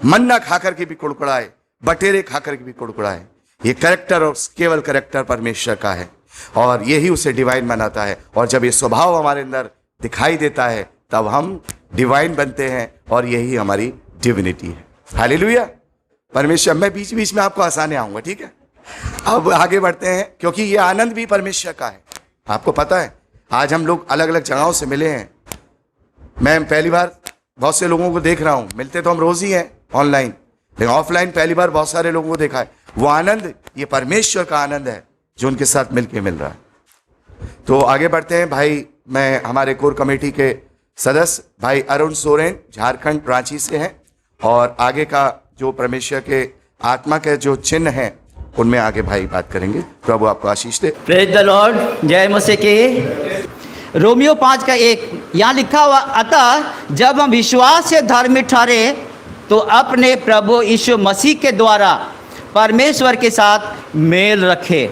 मन्ना खा करके भी कुड़कुड़ाए, बटेरे खा करके भी कुड़कुड़ाए। ये कैरेक्टर और केवल कैरेक्टर परमेश्वर का है, और यही उसे डिवाइन बनाता है। और जब ये स्वभाव हमारे अंदर दिखाई देता है, तब हम डिवाइन बनते हैं, और यही हमारी डिविनिटी है। हालेलुया। परमेश्वर, मैं बीच बीच में आपको हंसाने आऊंगा, ठीक है? अब आगे बढ़ते हैं, क्योंकि ये आनंद भी परमेश्वर का है। आपको पता है, आज हम लोग अलग अलग जगहों से मिले हैं। मैं पहली बार बहुत से लोगों को देख रहा हूं, मिलते तो हम रोज ही हैं ऑनलाइन, लेकिन ऑफलाइन पहली बार बहुत सारे लोगों को देखा है। वो आनंद, ये परमेश्वर का आनंद है जो उनके साथ मिलके मिल रहा है। तो आगे बढ़ते हैं। भाई, मैं हमारे कोर कमेटी के सदस्य भाई अरुण सोरेन, झारखंड रांची से हैं, और आगे का जो परमेश्वर के आत्मा के जो चिन्ह हैं, उनमें आगे भाई बात करेंगे। प्रभु आपको आशीष दे। Praise the Lord. जय मसीह की। रोमियो 5:1 यहाँ लिखा हुआ, अतः जब हम विश्वास से धार्मिक ठहरे तो अपने प्रभु यीशु मसीह के द्वारा परमेश्वर के साथ मेल रखे।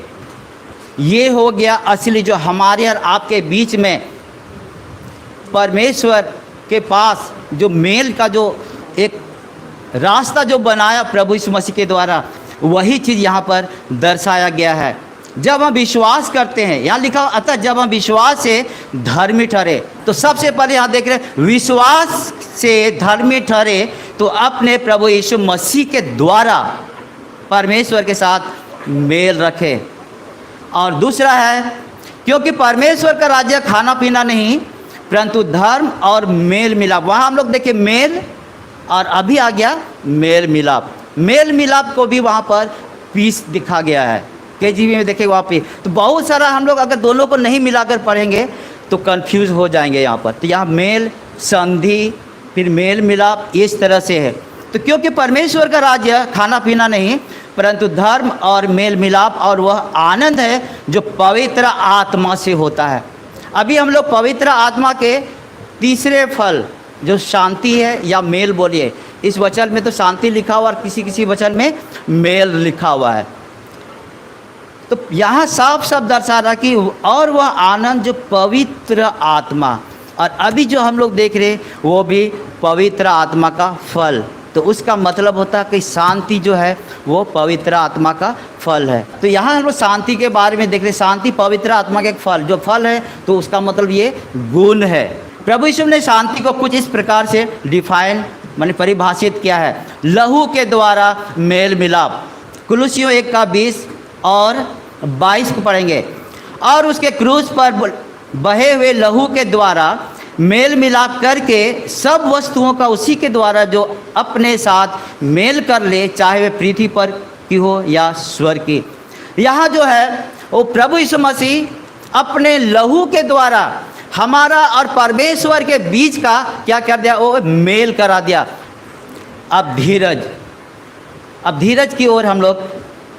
ये हो गया असली, जो हमारे और आपके बीच में परमेश्वर के पास जो मेल का जो एक रास्ता जो बनाया प्रभु यीशु मसीह के द्वारा, वही चीज़ यहाँ पर दर्शाया गया है। जब हम विश्वास करते हैं, यहाँ लिखा अतः जब हम विश्वास से धर्मी ठहरे, तो सबसे पहले यहाँ देख रहे हैं विश्वास से धर्मी ठहरे तो अपने प्रभु यीशु मसीह के द्वारा परमेश्वर के साथ मेल रखे। और दूसरा है क्योंकि परमेश्वर का राज्य खाना पीना नहीं परंतु धर्म और मेल मिलाप। वहाँ हम लोग देखें मेल, और अभी आ गया मेल मिलाप। मेल मिलाप को भी वहाँ पर पीस दिखा गया है, KJV में देखें वहाँ पे। तो बहुत सारा हम लोग अगर दोनों को नहीं मिलाकर पढ़ेंगे तो कंफ्यूज हो जाएंगे यहाँ पर। तो यहाँ मेल, संधि, फिर मेल मिलाप इस तरह से है। तो क्योंकि परमेश्वर का राज्य खाना पीना नहीं परंतु धर्म और मेल मिलाप, और वह आनंद है जो पवित्र आत्मा से होता है। अभी हम लोग पवित्र आत्मा के तीसरे फल जो शांति है या मेल बोलिए, इस वचन में तो शांति लिखा हुआ और किसी किसी वचन में मेल लिखा हुआ है। तो यहाँ साफ साफ दर्शा रहा कि और वह आनंद जो पवित्र आत्मा, और अभी जो हम लोग देख रहे वो भी पवित्र आत्मा का फल। तो उसका मतलब होता है कि शांति जो है वो पवित्र आत्मा का फल है। तो यहाँ हम लोग शांति के बारे में देख रहे, शांति पवित्र आत्मा का एक फल, जो फल है तो उसका मतलब ये गुण है। प्रभु यीशु ने शांति को कुछ इस प्रकार से डिफाइन माने परिभाषित किया है, लहू के द्वारा मेल मिलाप। कुलुसियों 1:20 और 22 को पढ़ेंगे। और उसके क्रूस पर बहे हुए लहू के द्वारा मेल मिलाप करके सब वस्तुओं का उसी के द्वारा जो अपने साथ मेल कर ले, चाहे वे पृथ्वी पर की हो या स्वर्ग की। यहाँ जो है वो प्रभु यीशु मसीह अपने लहू के द्वारा हमारा और परमेश्वर के बीच का क्या कर दिया, वो मेल करा दिया। अब धीरज की ओर हम लोग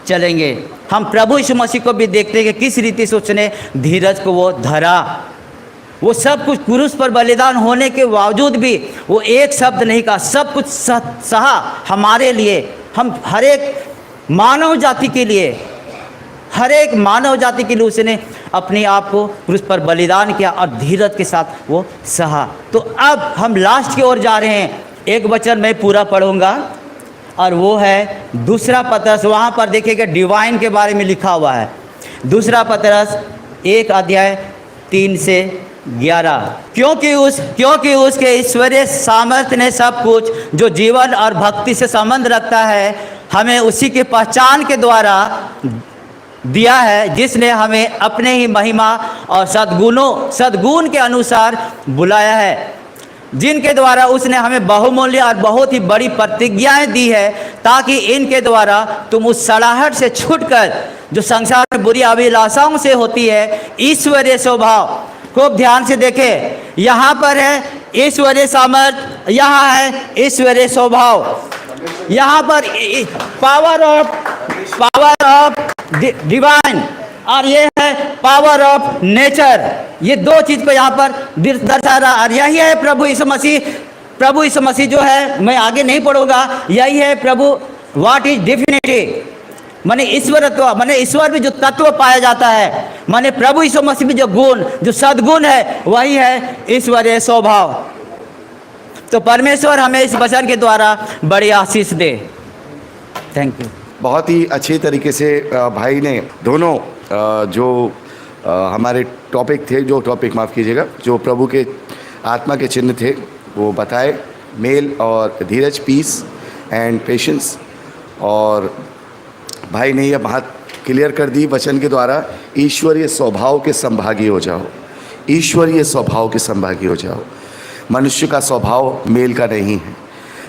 चलेंगे। हम प्रभु यीशु मसीह को भी देखते हैं कि किस रीति से उसने धीरज को वो धरा। वो सब कुछ क्रूस पर बलिदान होने के बावजूद भी वो एक शब्द नहीं कहा, सब कुछ सहा हमारे लिए, हम हर एक मानव जाति के लिए, हर एक मानव जाति के लिए उसने अपने आप को क्रूस पर बलिदान किया और धीरज के साथ वो सहा। तो अब हम लास्ट की ओर जा रहे हैं। एक वचन मैं पूरा पढ़ूंगा और वो है दूसरा पतरस। वहाँ पर देखिएगा डिवाइन के बारे में लिखा हुआ है। दूसरा पतरस 1:3-11। क्योंकि उसके ईश्वरीय सामर्थ्य ने सब कुछ जो जीवन और भक्ति से संबंध रखता है हमें उसी की पहचान के द्वारा दिया है, जिसने हमें अपने ही महिमा और सद्गुण के अनुसार बुलाया है, जिनके द्वारा उसने हमें बहुमूल्य और बहुत ही बड़ी प्रतिज्ञाएं दी है, ताकि इनके द्वारा तुम उस सड़ाहट से छूटकर जो संसार में बुरी अभिलाषाओं से होती है ईश्वरीय स्वभाव। खूब ध्यान से देखें, यहाँ पर है ईश्वरीय सामर्थ्य, यहाँ है ईश्वरीय स्वभाव, यहाँ पर पावर ऑफ डिवाइन और ये है पावर ऑफ नेचर। ये दो चीज़ को यहाँ पर दर्शा रहा। और यही है प्रभु यीशु मसीह जो है, मैं आगे नहीं पढ़ूंगा, यही है प्रभु व्हाट इज डिफिनिटी, माने ईश्वरत्व, माने ईश्वर में जो तत्व पाया जाता है, माने प्रभु यीशु मसीह में जो गुण, जो सद्गुण है, वही है ईश्वरीय स्वभाव। तो परमेश्वर हमें इस वचन के द्वारा बड़ी आशीष दे। Thank you. बहुत ही अच्छे तरीके से भाई ने दोनों जो हमारे टॉपिक थे, जो प्रभु के आत्मा के चिन्ह थे वो बताए, मेल और धीरज, पीस एंड पेशेंस। और भाई ने यह बात क्लियर कर दी वचन के द्वारा, ईश्वरीय स्वभाव के संभागी हो जाओ, ईश्वरीय स्वभाव के संभागी हो जाओ। मनुष्य का स्वभाव मेल का नहीं है।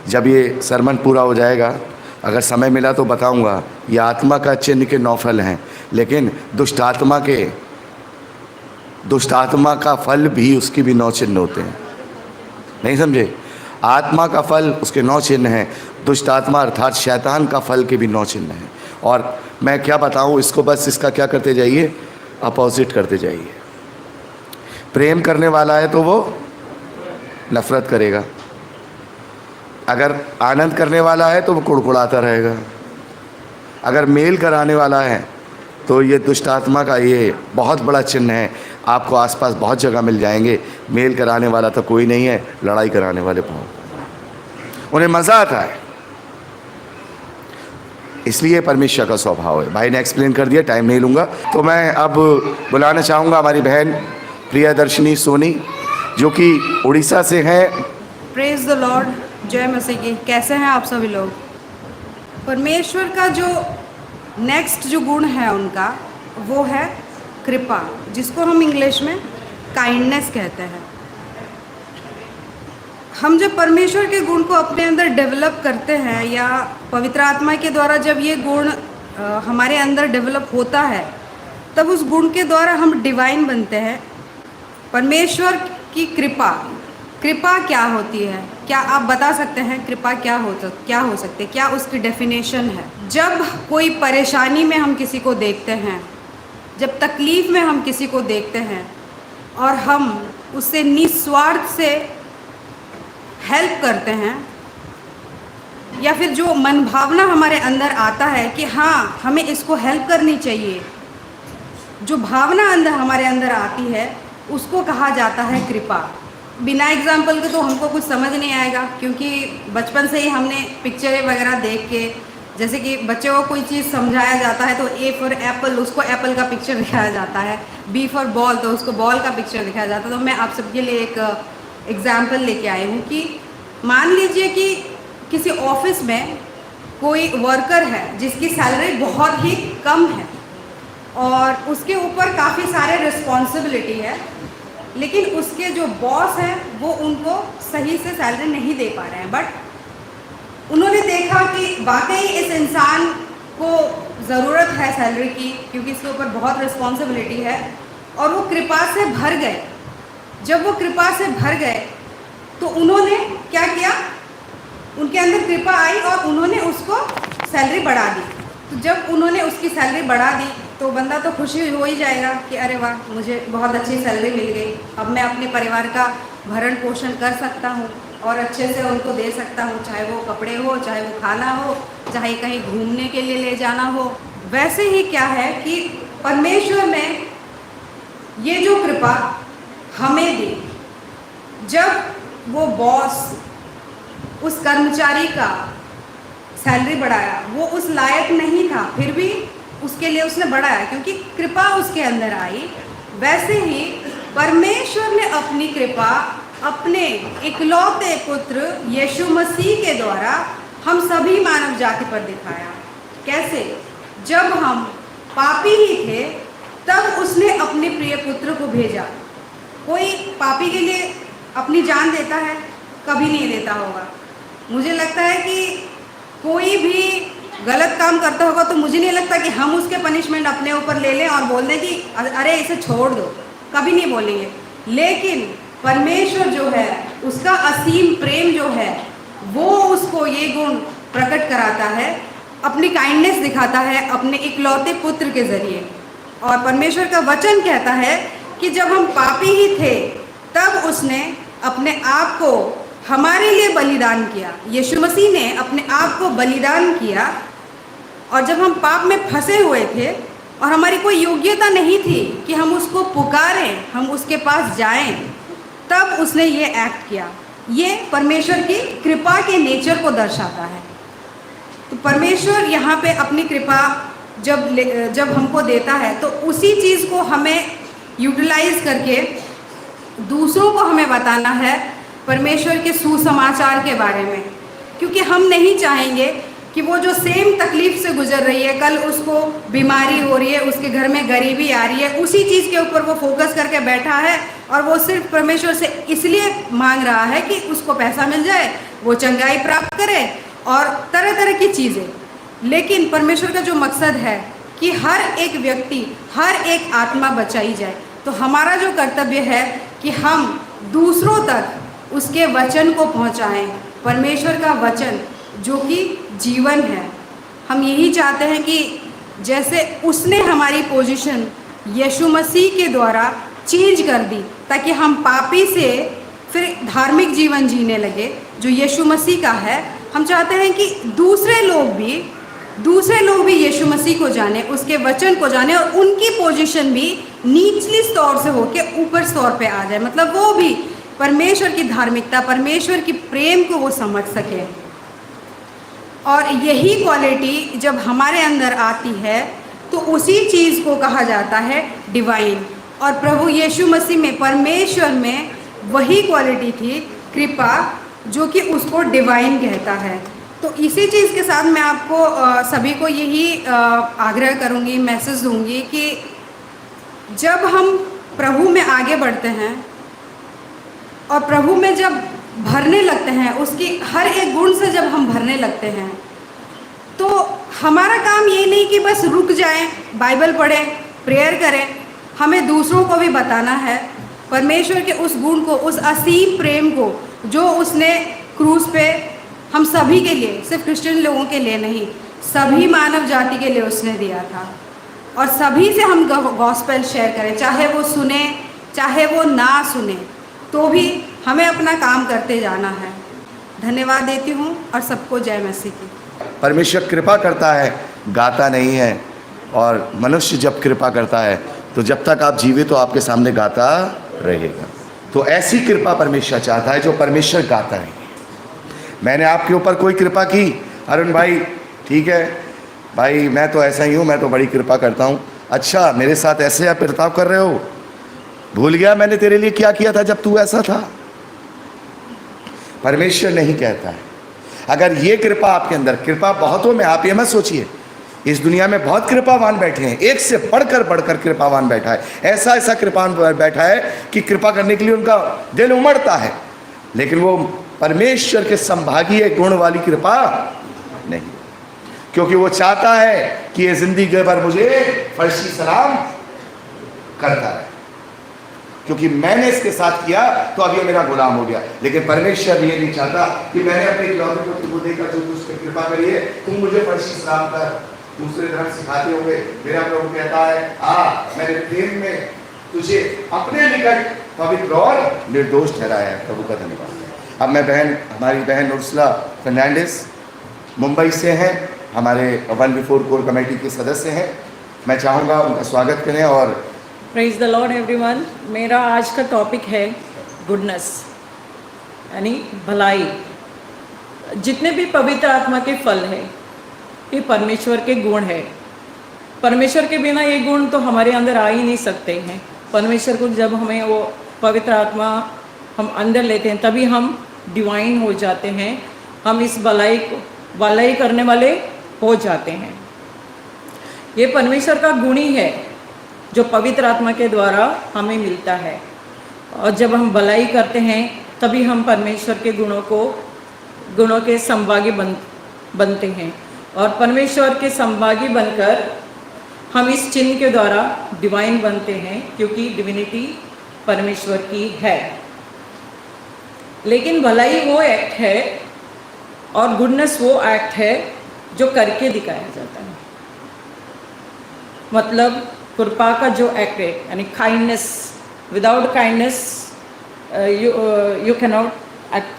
जब ये सरमन पूरा हो जाएगा, अगर समय मिला तो बताऊंगा, ये आत्मा का चिन्ह के 9 फल हैं, लेकिन दुष्ट आत्मा का फल भी, उसकी भी 9 चिन्ह होते हैं। नहीं समझे? आत्मा का फल उसके 9 चिन्ह हैं, दुष्ट आत्मा अर्थात शैतान का फल के भी 9 चिन्ह हैं। और मैं क्या बताऊं इसको, बस इसका क्या करते जाइए, अपोजिट करते जाइए। प्रेम करने वाला है तो वो नफरत करेगा, अगर आनंद करने वाला है तो वो कुड़कुड़ाता रहेगा, अगर मेल कराने वाला है तो ये दुष्ट आत्मा का ये बहुत बड़ा चिन्ह है। आपको आसपास बहुत जगह मिल जाएंगे, मेल कराने वाला तो कोई नहीं है, लड़ाई कराने वाले बहुत, उन्हें मज़ा आता है। इसलिए परमेश्वर का स्वभाव है। भाई ने एक्सप्लेन कर दिया, टाइम नहीं लूँगा। तो मैं अब बुलाना चाहूँगा हमारी बहन प्रियदर्शनी सोनी, जो कि उड़ीसा से हैं। प्रेज द लॉर्ड, जय मसीह की। कैसे हैं आप सभी लोग? परमेश्वर का जो नेक्स्ट जो गुण है उनका, वो है कृपा, जिसको हम इंग्लिश में काइंडनेस कहते हैं। हम जब परमेश्वर के गुण को अपने अंदर डेवलप करते हैं, या पवित्र आत्मा के द्वारा जब ये गुण हमारे अंदर डेवलप होता है, तब उस गुण के द्वारा हम डिवाइन बनते हैं। परमेश्वर की कृपा, कृपा क्या होती है? क्या आप बता सकते हैं कृपा क्या हो सकती है? क्या उसकी डेफिनेशन है? जब कोई परेशानी में हम किसी को देखते हैं, जब तकलीफ़ में हम किसी को देखते हैं और हम उससे निस्वार्थ से हेल्प करते हैं, या फिर जो मन भावना हमारे अंदर आता है कि हाँ हमें इसको हेल्प करनी चाहिए, जो भावना अंदर हमारे अंदर आती है, उसको कहा जाता है कृपा। बिना एग्जाम्पल के तो हमको कुछ समझ नहीं आएगा, क्योंकि बचपन से ही हमने पिक्चरें वगैरह देख के, जैसे कि बच्चे को कोई चीज़ समझाया जाता है तो ए फॉर एप्पल, उसको एप्पल का पिक्चर दिखाया जाता है, बी फॉर बॉल तो उसको बॉल का पिक्चर दिखाया जाता है। तो मैं आप सबके लिए एक एग्ज़ाम्पल लेके आई हूँ कि मान लीजिए कि किसी ऑफिस में कोई वर्कर है जिसकी सैलरी बहुत ही कम है और उसके ऊपर काफ़ी सारे रिस्पॉन्सिबिलिटी है, लेकिन उसके जो बॉस हैं वो उनको सही से सैलरी नहीं दे पा रहे हैं। बट उन्होंने देखा कि वाकई इस इंसान को ज़रूरत है सैलरी की, क्योंकि इसके ऊपर बहुत रिस्पॉन्सिबिलिटी है, और वो कृपा से भर गए। जब वो कृपा से भर गए तो उन्होंने क्या किया, उनके अंदर कृपा आई और उन्होंने उसको सैलरी बढ़ा दी। तो जब उन्होंने उसकी सैलरी बढ़ा दी तो बंदा तो खुशी हो ही जाएगा कि अरे वाह, मुझे बहुत अच्छी सैलरी मिल गई, अब मैं अपने परिवार का भरण पोषण कर सकता हूँ और अच्छे से उनको दे सकता हूँ, चाहे वो कपड़े हो, चाहे वो खाना हो, चाहे कहीं घूमने के लिए ले जाना हो। वैसे ही क्या है कि परमेश्वर ने ये जो कृपा हमें दी, जब वो बॉस उस कर्मचारी का सैलरी बढ़ाया, वो उस लायक नहीं था, फिर भी उसके लिए उसने बढ़ाया क्योंकि कृपा उसके अंदर आई। वैसे ही परमेश्वर ने अपनी कृपा अपने इकलौते पुत्र यीशु मसीह के द्वारा हम सभी मानव जाति पर दिखाया। कैसे? जब हम पापी ही थे तब उसने अपने प्रिय पुत्र को भेजा। कोई पापी के लिए अपनी जान देता है? कभी नहीं देता होगा। मुझे लगता है कि कोई भी गलत काम करता होगा तो मुझे नहीं लगता कि हम उसके पनिशमेंट अपने ऊपर ले लें और बोल दें कि अरे इसे छोड़ दो, कभी नहीं बोलेंगे। लेकिन परमेश्वर जो है, उसका असीम प्रेम जो है, वो उसको ये गुण प्रकट कराता है, अपनी काइंडनेस दिखाता है अपने इकलौते पुत्र के ज़रिए। और परमेश्वर का वचन कहता है कि जब हम पापी ही थे तब उसने अपने आप को हमारे लिए बलिदान किया। यीशु मसीह ने अपने आप को बलिदान किया, और जब हम पाप में फंसे हुए थे और हमारी कोई योग्यता नहीं थी कि हम उसको पुकारें, हम उसके पास जाएं, तब उसने ये एक्ट किया। ये परमेश्वर की कृपा के नेचर को दर्शाता है। तो परमेश्वर यहाँ पे अपनी कृपा जब हमको देता है तो उसी चीज़ को हमें यूटिलाइज करके दूसरों को हमें बताना है परमेश्वर के सुसमाचार के बारे में, क्योंकि हम नहीं चाहेंगे कि वो जो सेम तकलीफ से गुजर रही है, कल उसको बीमारी हो रही है, उसके घर में गरीबी आ रही है, उसी चीज़ के ऊपर वो फोकस करके बैठा है और वो सिर्फ परमेश्वर से इसलिए मांग रहा है कि उसको पैसा मिल जाए, वो चंगाई प्राप्त करे और तरह तरह की चीज़ें। लेकिन परमेश्वर का जो मकसद है कि हर एक व्यक्ति, हर एक आत्मा बचाई जाए। तो हमारा जो कर्तव्य है कि हम दूसरों तक उसके वचन को पहुंचाएं, परमेश्वर का वचन जो कि जीवन है। हम यही चाहते हैं कि जैसे उसने हमारी पोजीशन यीशु मसीह के द्वारा चेंज कर दी, ताकि हम पापी से फिर धार्मिक जीवन जीने लगे जो यीशु मसीह का है। हम चाहते हैं कि दूसरे लोग भी यीशु मसीह को जाने, उसके वचन को जाने, और उनकी पोजीशन भी नीचली स्तर से होके ऊपर स्तर पे आ जाए। मतलब वो भी परमेश्वर की धार्मिकता, परमेश्वर की प्रेम को वो समझ सके। और यही क्वालिटी जब हमारे अंदर आती है तो उसी चीज़ को कहा जाता है डिवाइन। और प्रभु यीशु मसीह में, परमेश्वर में वही क्वालिटी थी कृपा, जो कि उसको डिवाइन कहता है। तो इसी चीज़ के साथ मैं आपको सभी को यही आग्रह करूँगी, मैसेज दूँगी कि जब हम प्रभु में आगे बढ़ते हैं और प्रभु में जब भरने लगते हैं, उसकी हर एक गुण से जब हम भरने लगते हैं, तो हमारा काम ये नहीं कि बस रुक जाएं, बाइबल पढ़ें, प्रेयर करें, हमें दूसरों को भी बताना है परमेश्वर के उस गुण को, उस असीम प्रेम को जो उसने क्रूस पे हम सभी के लिए, सिर्फ क्रिश्चियन लोगों के लिए नहीं, सभी मानव जाति के लिए उसने दिया था। और सभी से हम गॉस्पेल शेयर करें, चाहे वो सुने चाहे वो ना सुने, तो भी हमें अपना काम करते जाना है। धन्यवाद देती हूँ और सबको जय मसीह की। परमेश्वर कृपा करता है, गाता नहीं है। और मनुष्य जब कृपा करता है तो जब तक आप जीवित तो आपके सामने गाता रहेगा। तो ऐसी कृपा परमेश्वर चाहता है जो परमेश्वर गाता है। मैंने आपके ऊपर कोई कृपा की, अरुण भाई ठीक है भाई, मैं तो ऐसा ही हूँ, मैं तो बड़ी कृपा करता हूँ। अच्छा, मेरे साथ ऐसे आप बर्ताव कर रहे हो, भूल गया मैंने तेरे लिए क्या किया था जब तू ऐसा था। परमेश्वर नहीं कहता है। अगर ये कृपा आपके अंदर, कृपा बहुतों में, आप ये मत सोचिए, इस दुनिया में बहुत कृपावान बैठे हैं, एक से बढ़कर कृपावान बैठा है। ऐसा ऐसा कृपावान बैठा है कि कृपा करने के लिए उनका दिल उमड़ता है, लेकिन वो परमेश्वर के संभागीय गुण वाली कृपा नहीं, क्योंकि वो चाहता है कि ये जिंदगी भर मुझे फर्शी सलाम करता है, क्योंकि मैंने इसके साथ किया तो अब ये मेरा गुलाम हो गया। लेकिन परमेश्वर ये नहीं चाहता कि मैंने अपने इकलौते को तुमको देकर जो तुझ पर कृपा करी है, तुम मुझे फर्शी सलाम कर, दूसरे धर्म सिखाते होंगे। मेरा प्रभु कहता है, मैंने प्रेम में तुझे अपने निकट पवित्र और निर्दोष ठहराया है। प्रभु का धन्यवाद। अब मैं हमारी बहन उर्सुला फर्नांडिस मुंबई से हैं, हमारे 1 कोर कमेटी के सदस्य हैं। मैं चाहूँगा उनका स्वागत करें। और प्रेज द लॉर्ड एवरीवन। मेरा आज का टॉपिक है गुडनेस, यानी भलाई। जितने भी पवित्र आत्मा के फल हैं, ये परमेश्वर के गुण है। परमेश्वर के बिना ये गुण तो हमारे अंदर आ ही नहीं सकते हैं। परमेश्वर को जब हमें वो पवित्र आत्मा हम अंदर लेते हैं, तभी हम डिवाइन हो जाते हैं, हम इस भलाई करने वाले हो जाते हैं। ये परमेश्वर का गुण ही है जो पवित्र आत्मा के द्वारा हमें मिलता है। और जब हम भलाई करते हैं, तभी हम परमेश्वर के गुणों के संभागी बनते हैं। और परमेश्वर के संभागी बनकर हम इस चिन्ह के द्वारा डिवाइन बनते हैं, क्योंकि डिविनिटी परमेश्वर की है। लेकिन भलाई वो एक्ट है और गुडनेस वो एक्ट है जो करके दिखाया जाता है। मतलब कृपा का जो एक्ट है, यानी kindness, without kindness you cannot act,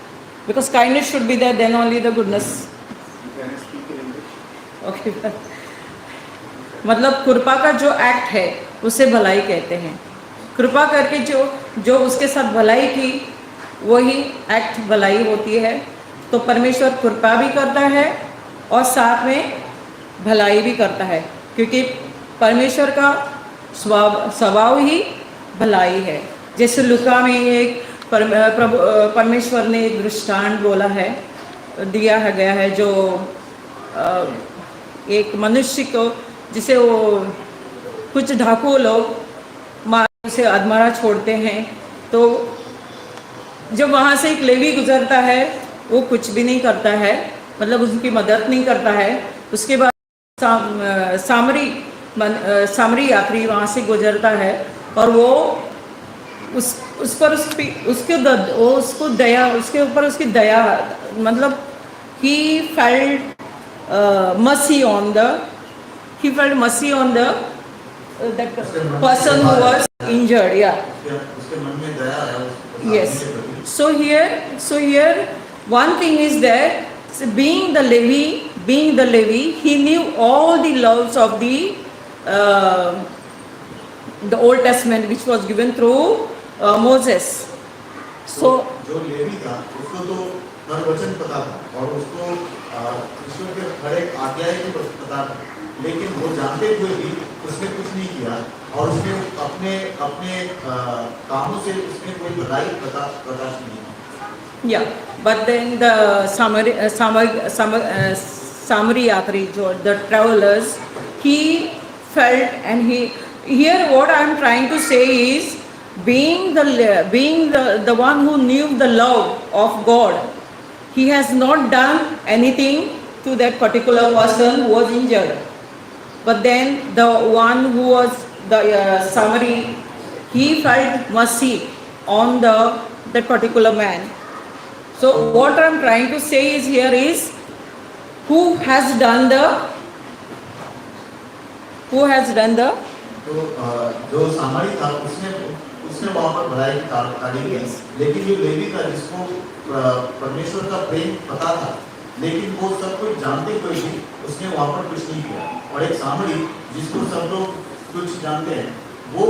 because kindness should be there, then only the goodness. Okay. मतलब कृपा का जो एक्ट है उसे भलाई कहते हैं। कृपा करके जो उसके साथ भलाई की, वही एक्ट भलाई होती है। तो परमेश्वर कृपा भी करता है और साथ में भलाई भी करता है, क्योंकि परमेश्वर का स्वभाव ही भलाई है। जैसे लुका में एक परमेश्वर ने एक दृष्टांत बोला है, दिया है गया है, जो एक मनुष्य को, जिसे वो कुछ डाकू लोग उसे अधमरा छोड़ते हैं, तो जब वहाँ से एक लेवी गुजरता है, वो कुछ भी नहीं करता है, मतलब उसकी मदद नहीं करता है। उसके बाद सामरी यात्री वहाँ से गुजरता है और वो उसको दया, उसके ऊपर उसकी दया, मतलब he felt mercy on the that person who was injured. उसके मन में दया है। Yes. So here one thing is that, being the Levi, he knew all the laws of the Old Testament, which was given through Moses. So जो levy था उसको तो हर वचन पता था, और उसको परमेश्वर के हर एक आज्ञाएं की पता, लेकिन वो जानते हुए भी उसने कुछ नहीं किया और उसने अपने अपने कामों से उसने कोई भलाई प्रकाश नहीं किया। Yeah, but then the summary yatri, the travelers, he felt, and here what I am trying to say is, being the one who knew the love of God, he has not done anything to that particular person who was injured. But then the one who was the summary, he felt mercy on that particular man. So what I am trying to say is here is, who has done the तो जो सामरी था उसने वहाँ पर भलाई कार्य किया, लेकिन जो लेवी था जिसको परमेश्वर का प्रेम पता था, लेकिन वो सब कुछ जानते हुए भी उसने वहाँ पर कुछ नहीं किया। और एक सामरी जिसको सब लोग कुछ जानते हैं, वो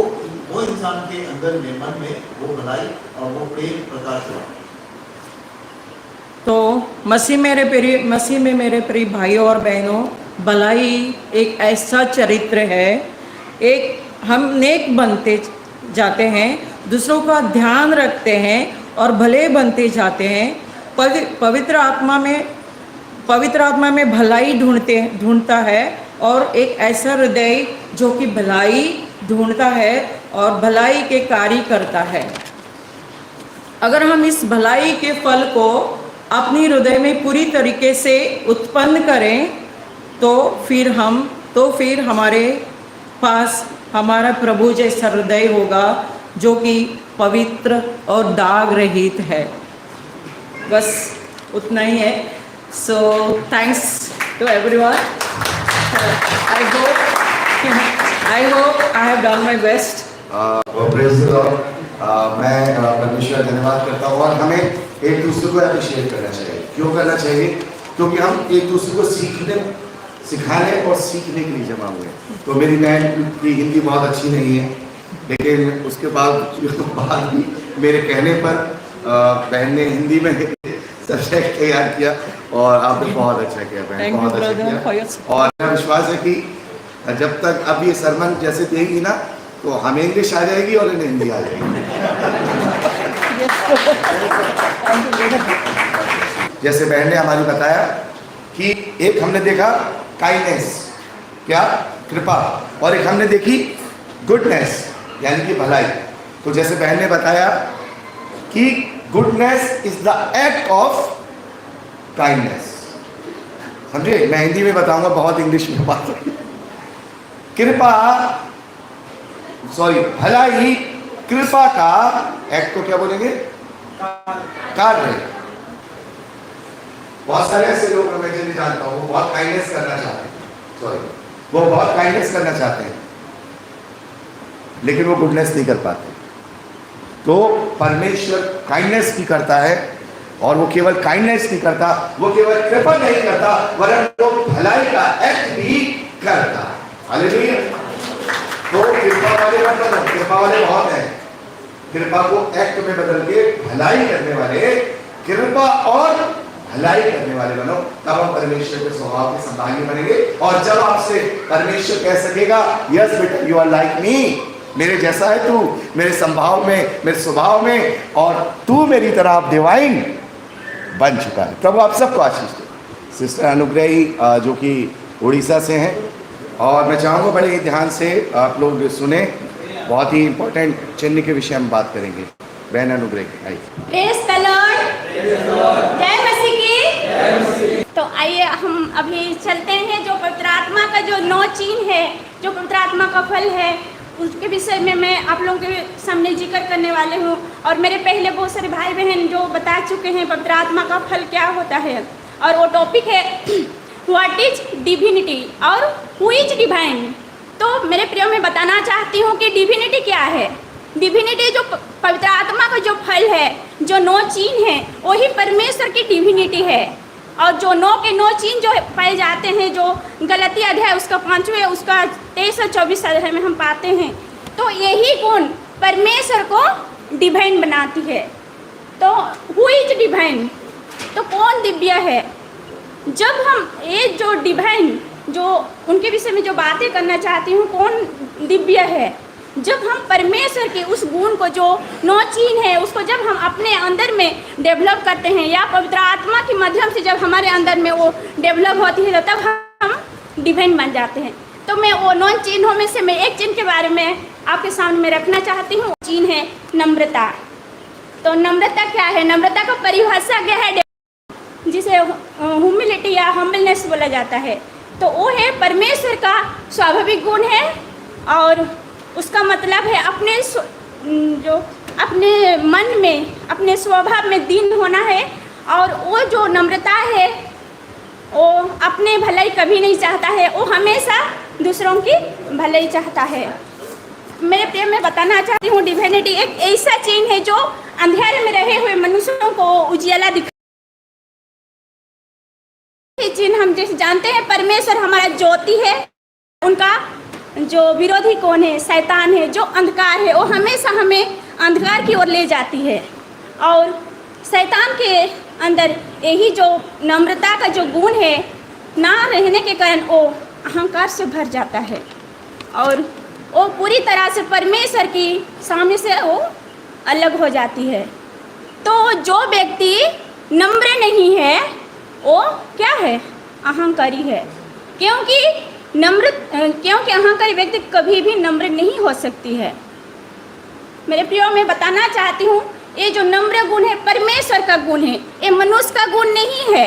इंसान के अंदर में, मन में वो भलाई और वो प्रेम प्रकाश हुआ। तो मसीह में मेरे प्रिय भाइयों और बहनों, भलाई एक ऐसा चरित्र है, एक हम नेक बनते जाते हैं, दूसरों का ध्यान रखते हैं और भले बनते जाते हैं। पवित्र आत्मा में भलाई ढूंढता है और एक ऐसा हृदय जो कि भलाई ढूंढता है और भलाई के कार्य करता है। अगर हम इस भलाई के फल को अपनी हृदय में पूरी तरीके से उत्पन्न करें तो फिर हमारे पास हमारा प्रभु जैसा हृदय होगा जो कि पवित्र और दाग रहित है। बस उतना ही है। So thanks to everyone. I hope I have done my best. Praise the Lord. मैं परमेश्वर धन्यवाद करता हूँ और हमें एक दूसरे को अप्रिशिएट करना चाहिए। क्यों करना चाहिए? क्योंकि हम एक दूसरे को सिखाने और सीखने के लिए जमा हुए। तो मेरी बहन की हिंदी बहुत अच्छी नहीं है, लेकिन उसके बाद भी मेरे कहने पर बहन ने हिंदी में सब्जेक्ट तैयार किया और आपने बहुत अच्छा किया बहन, बहुत अच्छा किया। और मेरा विश्वास है कि जब तक अब ये सरमन जैसे देगी ना, तो हमें इंग्लिश आ जाएगी और इन्हें हिंदी आ जाएगी। जैसे बहन ने हमारी बताया कि एक हमने देखा काइंडनेस, क्या कृपा, और एक हमने देखी गुडनेस यानी कि भलाई। तो जैसे बहन ने बताया कि goodness is the act of kindness, समझे? मैं हिंदी में बताऊंगा, बहुत इंग्लिश में बात होगी। कृपा भलाई कृपा का एक्ट को क्या बोलेंगे? कार्य। बहुत सारे ऐसे लोग मैं जिन्हें जानता हूँ, वो बहुत काइंडनेस करना चाहते हैं, वो बहुत काइंडनेस करना चाहते हैं, लेकिन वो गुडनेस नहीं कर पाते। तो परमेश्वर काइंडनेस भी करता है, और वो केवल काइंडनेस नहीं करता, वो केवल कृपा नहीं करता, वरन वो भलाई का एक्ट भी करता। हालेलुया। तो कृपा वाले मतलब कृपा वाले बहुत हैं, कृपा को एक्ट में बदल के भलाई करने वाले, कृपा और भलाई करने वाले बनो, तब हम परमेश्वर के स्वभाव के संभागी बनेंगे। और जब आपसे परमेश्वर कह सकेगा, यस बेटा यू आर लाइक मी, मेरे जैसा है तू, मेरे संभाव में, मेरे स्वभाव में, और तू मेरी तरह डिवाइन बन चुका है। प्रभु आप सबको आशीष दे। सिस्टर अनुग्रही जो कि उड़ीसा से हैं, और मैं चाहूँगा बड़े ही ध्यान से आप लोग सुने, बहुत ही इंपॉर्टेंट चिन्ह के विषय हम बात करेंगे। बहन अनुग्रही आई। प्रेज़ द लॉर्ड, जय मसीह की। तो आइए हम अभी चलते हैं, जो पवित्र आत्मा का जो 9 चिन्ह है, जो पवित्र आत्मा का फल है, उसके विषय में मैं आप लोगों के सामने जिक्र करने वाले हूँ। और मेरे पहले बहुत सारे भाई बहन जो बता चुके हैं पवित्र आत्मा का फल क्या होता है, और वो टॉपिक है व्हाट इज डिविनिटी और हु इज डिवाइन। तो मेरे प्रियो में बताना चाहती हूँ कि डिविनिटी क्या है। डिविनिटी जो पवित्र आत्मा का जो फल है, जो 9 चिन्ह है, वही परमेश्वर की डिविनिटी है। और जो 9 के 9 चिन्ह जो पाए जाते हैं, जो गलती अध्याय उसका 5वें उसका 23 और 24 अध्याय में हम पाते हैं, तो यही गुण परमेश्वर को डिवाइन बनाती है। तो हु इज डिवाइन, तो कौन दिव्य है? जब हम ये जो डिवाइन, जो उनके विषय में जो बातें करना चाहती हूँ, कौन दिव्य है, जब हम परमेश्वर के उस गुण को जो 9 चिन्ह है उसको जब हम अपने अंदर में डेवलप करते हैं या पवित्र आत्मा के माध्यम से जब हमारे अंदर में वो डेवलप होती है तो तब हम डिवाइन बन जाते हैं। तो मैं वो 9 चिन्हों में से मैं एक चिन्ह के बारे में आपके सामने में रखना चाहती हूँ। चिन्ह है नम्रता। तो नम्रता क्या है? नम्रता का परिभाषा क्या है? जिसे ह्यूमिलिटी या हम्बलनेस बोला जाता है। तो वो है परमेश्वर का स्वाभाविक गुण है और उसका मतलब है अपने मन में, अपने स्वभाव में दीन होना है। और वो जो नम्रता है वो अपने भलाई कभी नहीं चाहता है, वो हमेशा दूसरों की भलाई चाहता है। मेरे प्रिय में बताना चाहती हूँ, डिविनिटी एक ऐसा चिन्ह है जो अंधेरे में रहे हुए मनुष्यों को उजियाला दिखा। चिन्ह हम जैसे जानते हैं, परमेश्वर हमारा ज्योति है, उनका जो विरोधी कौन है? शैतान है, जो अंधकार है, वो हमेशा हमें अंधकार की ओर ले जाती है। और शैतान के अंदर यही जो नम्रता का जो गुण है ना रहने के कारण वो अहंकार से भर जाता है और वो पूरी तरह से परमेश्वर की सामने से वो अलग हो जाती है। तो जो व्यक्ति नम्र नहीं है वो क्या है? अहंकारी है। क्योंकि अहंकारी व्यक्ति कभी भी नम्र नहीं हो सकती है। मेरे प्रियो में बताना चाहती हूँ, ये जो नम्र गुण है परमेश्वर का गुण है, ये मनुष्य का गुण नहीं है।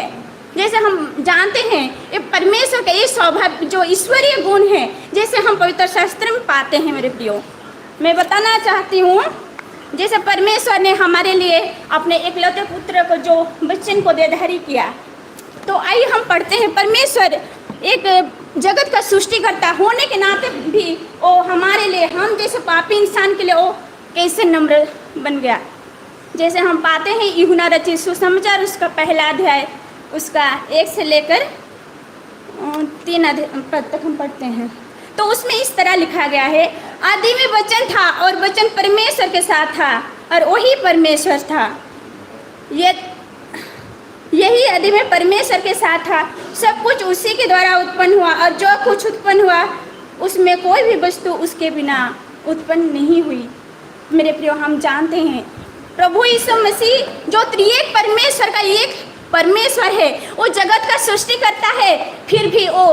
जैसे हम जानते हैं ये परमेश्वर का ये स्वभाव जो ईश्वरीय गुण है, जैसे हम पवित्र शास्त्र में पाते हैं। मेरे प्रियो, मैं बताना चाहती हूँ, जैसे परमेश्वर ने हमारे लिए अपने एकलौते पुत्र को जो बच्चन को देधारी किया, तो आइए हम पढ़ते हैं। परमेश्वर एक जगत का सृष्टिकर्ता होने के नाते भी वो हमारे लिए, हम जैसे पापी इंसान के लिए वो कैसे नम्र बन गया। जैसे हम पाते हैं यूहन्ना रचित सुसमाचार उसका पहला अध्याय उसका 1 से लेकर 3 पद तक हम पढ़ते हैं। तो उसमें इस तरह लिखा गया है, आदि में वचन था और वचन परमेश्वर के साथ था और वही परमेश्वर था। यही आदि में परमेश्वर के साथ था। सब कुछ उसी के द्वारा उत्पन्न हुआ और जो कुछ उत्पन्न हुआ उसमें कोई भी वस्तु उसके बिना उत्पन्न नहीं हुई। मेरे प्रियो, हम जानते हैं प्रभु यीशु मसीह जो त्रिएक परमेश्वर का एक परमेश्वर है, वो जगत का सृष्टि करता है, फिर भी वो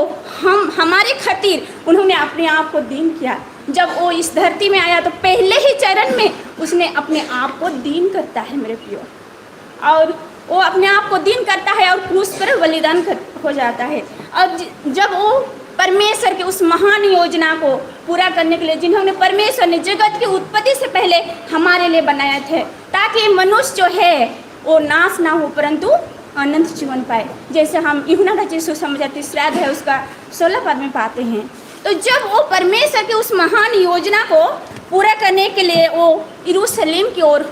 हमारे खातिर उन्होंने अपने आप को दीन किया। जब वो इस धरती में आया तो पहले ही चरण में उसने अपने आप को दीन करता है मेरे प्रियो, और वो अपने आप को दीन करता है और क्रूस पर बलिदान हो जाता है। और जब वो परमेश्वर के उस महान योजना को पूरा करने के लिए, जिन्होंने परमेश्वर ने जगत की उत्पत्ति से पहले हमारे लिए बनाए थे, ताकि मनुष्य जो है वो नाश ना हो परंतु अनंत जीवन पाए, जैसे हम यूहन्ना रचित सुसमाचार 3 अध्याय उसका 16 पद में पाते हैं। तो जब वो परमेश्वर के उस महान योजना को पूरा करने के लिए वो यरूशलेम की ओर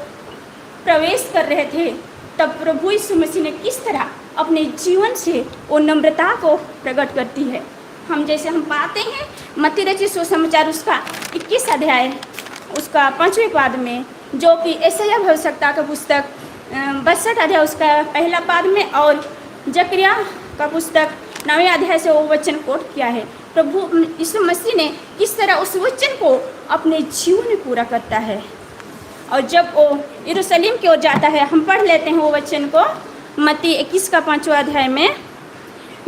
प्रवेश कर रहे थे, तब प्रभु यीशु मसीह ने किस तरह अपने जीवन से वो नम्रता को प्रकट करती है। हम पाते हैं मत्ती रचित सुसमाचार उसका 21 अध्याय उसका 5वें पद में, जो कि यशायाह भविष्यवक्ता का पुस्तक 62 अध्याय उसका पहला पद में और जकरिया का पुस्तक 9वें अध्याय से वो वचन कोट किया है। प्रभु यीशु मसीह ने किस तरह उस वचन को अपने जीवन में पूरा करता है। और जब वो यरूशलेम की ओर जाता है, हम पढ़ लेते हैं वो वचन को मत्ती 21 का 5वां अध्याय में,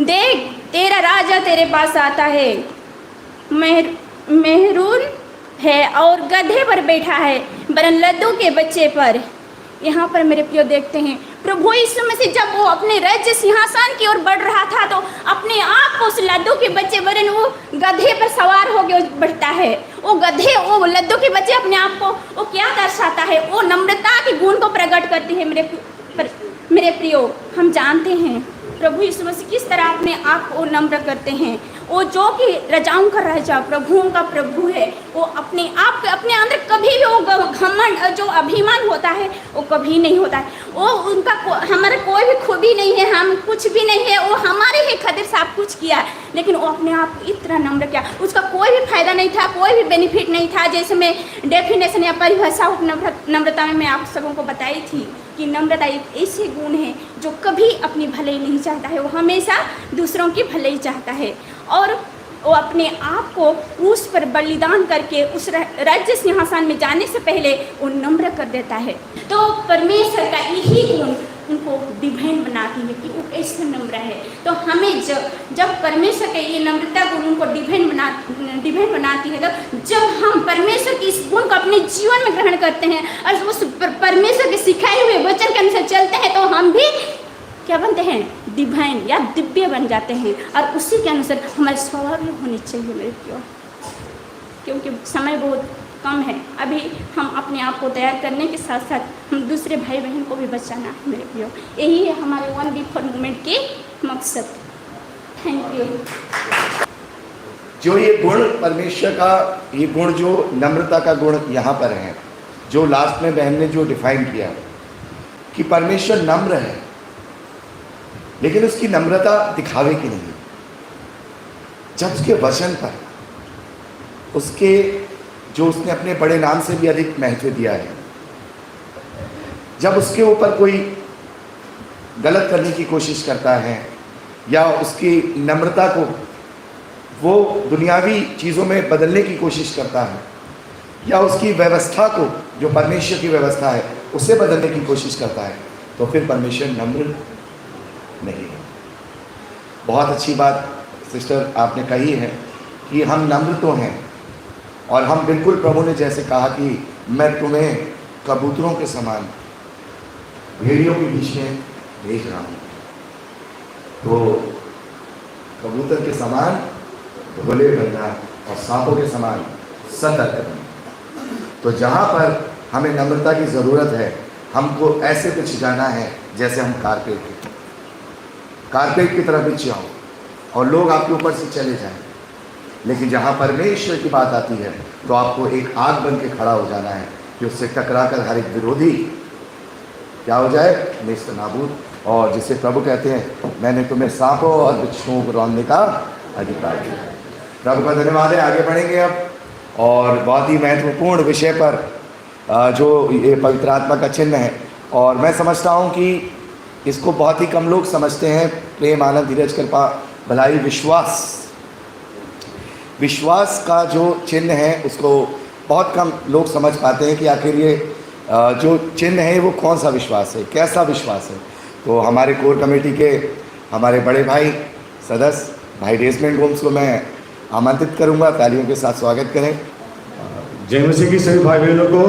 देख तेरा राजा तेरे पास आता है, मेहरून है और गधे पर बैठा है, वरन लद्दू के बच्चे पर। यहाँ पर मेरे प्रियो देखते हैं प्रभु यीशु मसीह जब वो अपने राज्य सिंहासन की ओर बढ़ रहा था, तो अपने आप को उस लद्दू के बच्चे वरन वो गधे पर सवार होकर बढ़ता है। वो गधे, वो लद्दू के बच्चे अपने आप को वो क्या दर्शाता है? वो नम्रता के गुण को प्रकट करती है। मेरे प्रियो, हम जानते हैं प्रभु यीशु मसीह किस तरह अपने आप को नम्र करते हैं। वो जो कि राजाओं का राजा, प्रभुओं का प्रभु है, वो अपने आप के अपने अंदर कभी भी वो घमंड जो अभिमान होता है वो कभी नहीं होता है। वो उनका हमारा कोई भी खूबी नहीं है, हम कुछ भी नहीं है, वो हमारे ही खातिर सब कुछ किया, लेकिन वो अपने आप को इतना नम्र किया, उसका कोई भी फायदा नहीं था, कोई भी बेनिफिट नहीं था। जैसे मैं डेफिनेशन या परिभाषा नम्रता में मैं आप सबों को बताई थी कि नम्रता एक ऐसे गुण है जो कभी अपनी भलाई नहीं चाहता है, वो हमेशा दूसरों की भलाई चाहता है और वो अपने आप को क्रूस पर बलिदान करके उस राज्य सिंहासन में जाने से पहले वो नम्र कर देता है। तो परमेश्वर का यही गुण उनको डिवाइन बनाती है कि वो कैसे नम्र है। तो हमें जब परमेश्वर के ये नम्रता गुण उनको डिवाइन बनाती है, तो जब हम परमेश्वर के इस गुण को अपने जीवन में ग्रहण करते हैं और उस परमेश्वर के सिखाए हुए वचन के अनुसार चलते हैं, तो हम भी क्या बनते हैं, डिवाइन या दिव्य बन जाते हैं। और उसी के अनुसार हमारे स्वभाव भी होने चाहिए मेरे प्रियो, क्योंकि समय बहुत कम है। अभी हम अपने आप को तैयार करने के साथ साथ हम दूसरे भाई बहन को भी बचाना है मेरे प्रियो। यही है हमारे 1 वीक फॉर मूवमेंट की मकसद। Thank you. जो ये गुण परमेश्वर का, ये गुण जो नम्रता का गुण यहाँ पर है, जो लास्ट में बहन ने जो डिफाइन किया कि परमेश्वर नम्र है, लेकिन उसकी नम्रता दिखावे की नहीं। जब उसके वचन पर, उसके जो उसने अपने बड़े नाम से भी अधिक महत्व दिया है, जब उसके ऊपर कोई गलत करने की कोशिश करता है या उसकी नम्रता को वो दुनियावी चीज़ों में बदलने की कोशिश करता है या उसकी व्यवस्था को, जो परमेश्वर की व्यवस्था है, उसे बदलने की कोशिश करता है, तो फिर परमेश्वर नम्र नहीं है। बहुत अच्छी बात सिस्टर आपने कही है कि हम नम्र तो हैं और हम बिल्कुल प्रभु ने जैसे कहा कि मैं तुम्हें कबूतरों के समान भेड़ियों के बीच में भेज रहा हूँ, तो कबूतर के समान भोले बनना और सांपों के समान सतर्क बनना। तो जहाँ पर हमें नम्रता की ज़रूरत है, हमको ऐसे कुछ जाना है जैसे हम कारपेट की तरफ नीचे आओ और लोग आपके ऊपर से चले जाएं। लेकिन जहाँ परमेश्वर की बात आती है तो आपको एक आग बन के खड़ा हो जाना है कि उससे टकरा कर हर एक विरोधी क्या हो जाए, नेस्त नाबूद। और जिसे प्रभु कहते हैं, मैंने तुम्हें सांपों और बिच्छुओं को रौंदने का अधिकार दिया। प्रभु का धन्यवाद है। आगे बढ़ेंगे अब, और बहुत ही महत्वपूर्ण विषय पर जो ये पवित्र आत्मा का चिन्ह है, और मैं समझता हूँ कि इसको बहुत ही कम लोग समझते हैं। प्रेम, आनंद, धीरज, कृपा, भलाई, विश्वास का जो चिन्ह है उसको बहुत कम लोग समझ पाते हैं कि आखिर ये जो चिन्ह है वो कौन सा विश्वास है, कैसा विश्वास है। तो हमारे कोर कमेटी के हमारे बड़े भाई सदस्य भाई डेस्मंड गोम्स को मैं आमंत्रित करूंगा, तालियों के साथ स्वागत करें। जय मसीह की सभी भाई बहनों को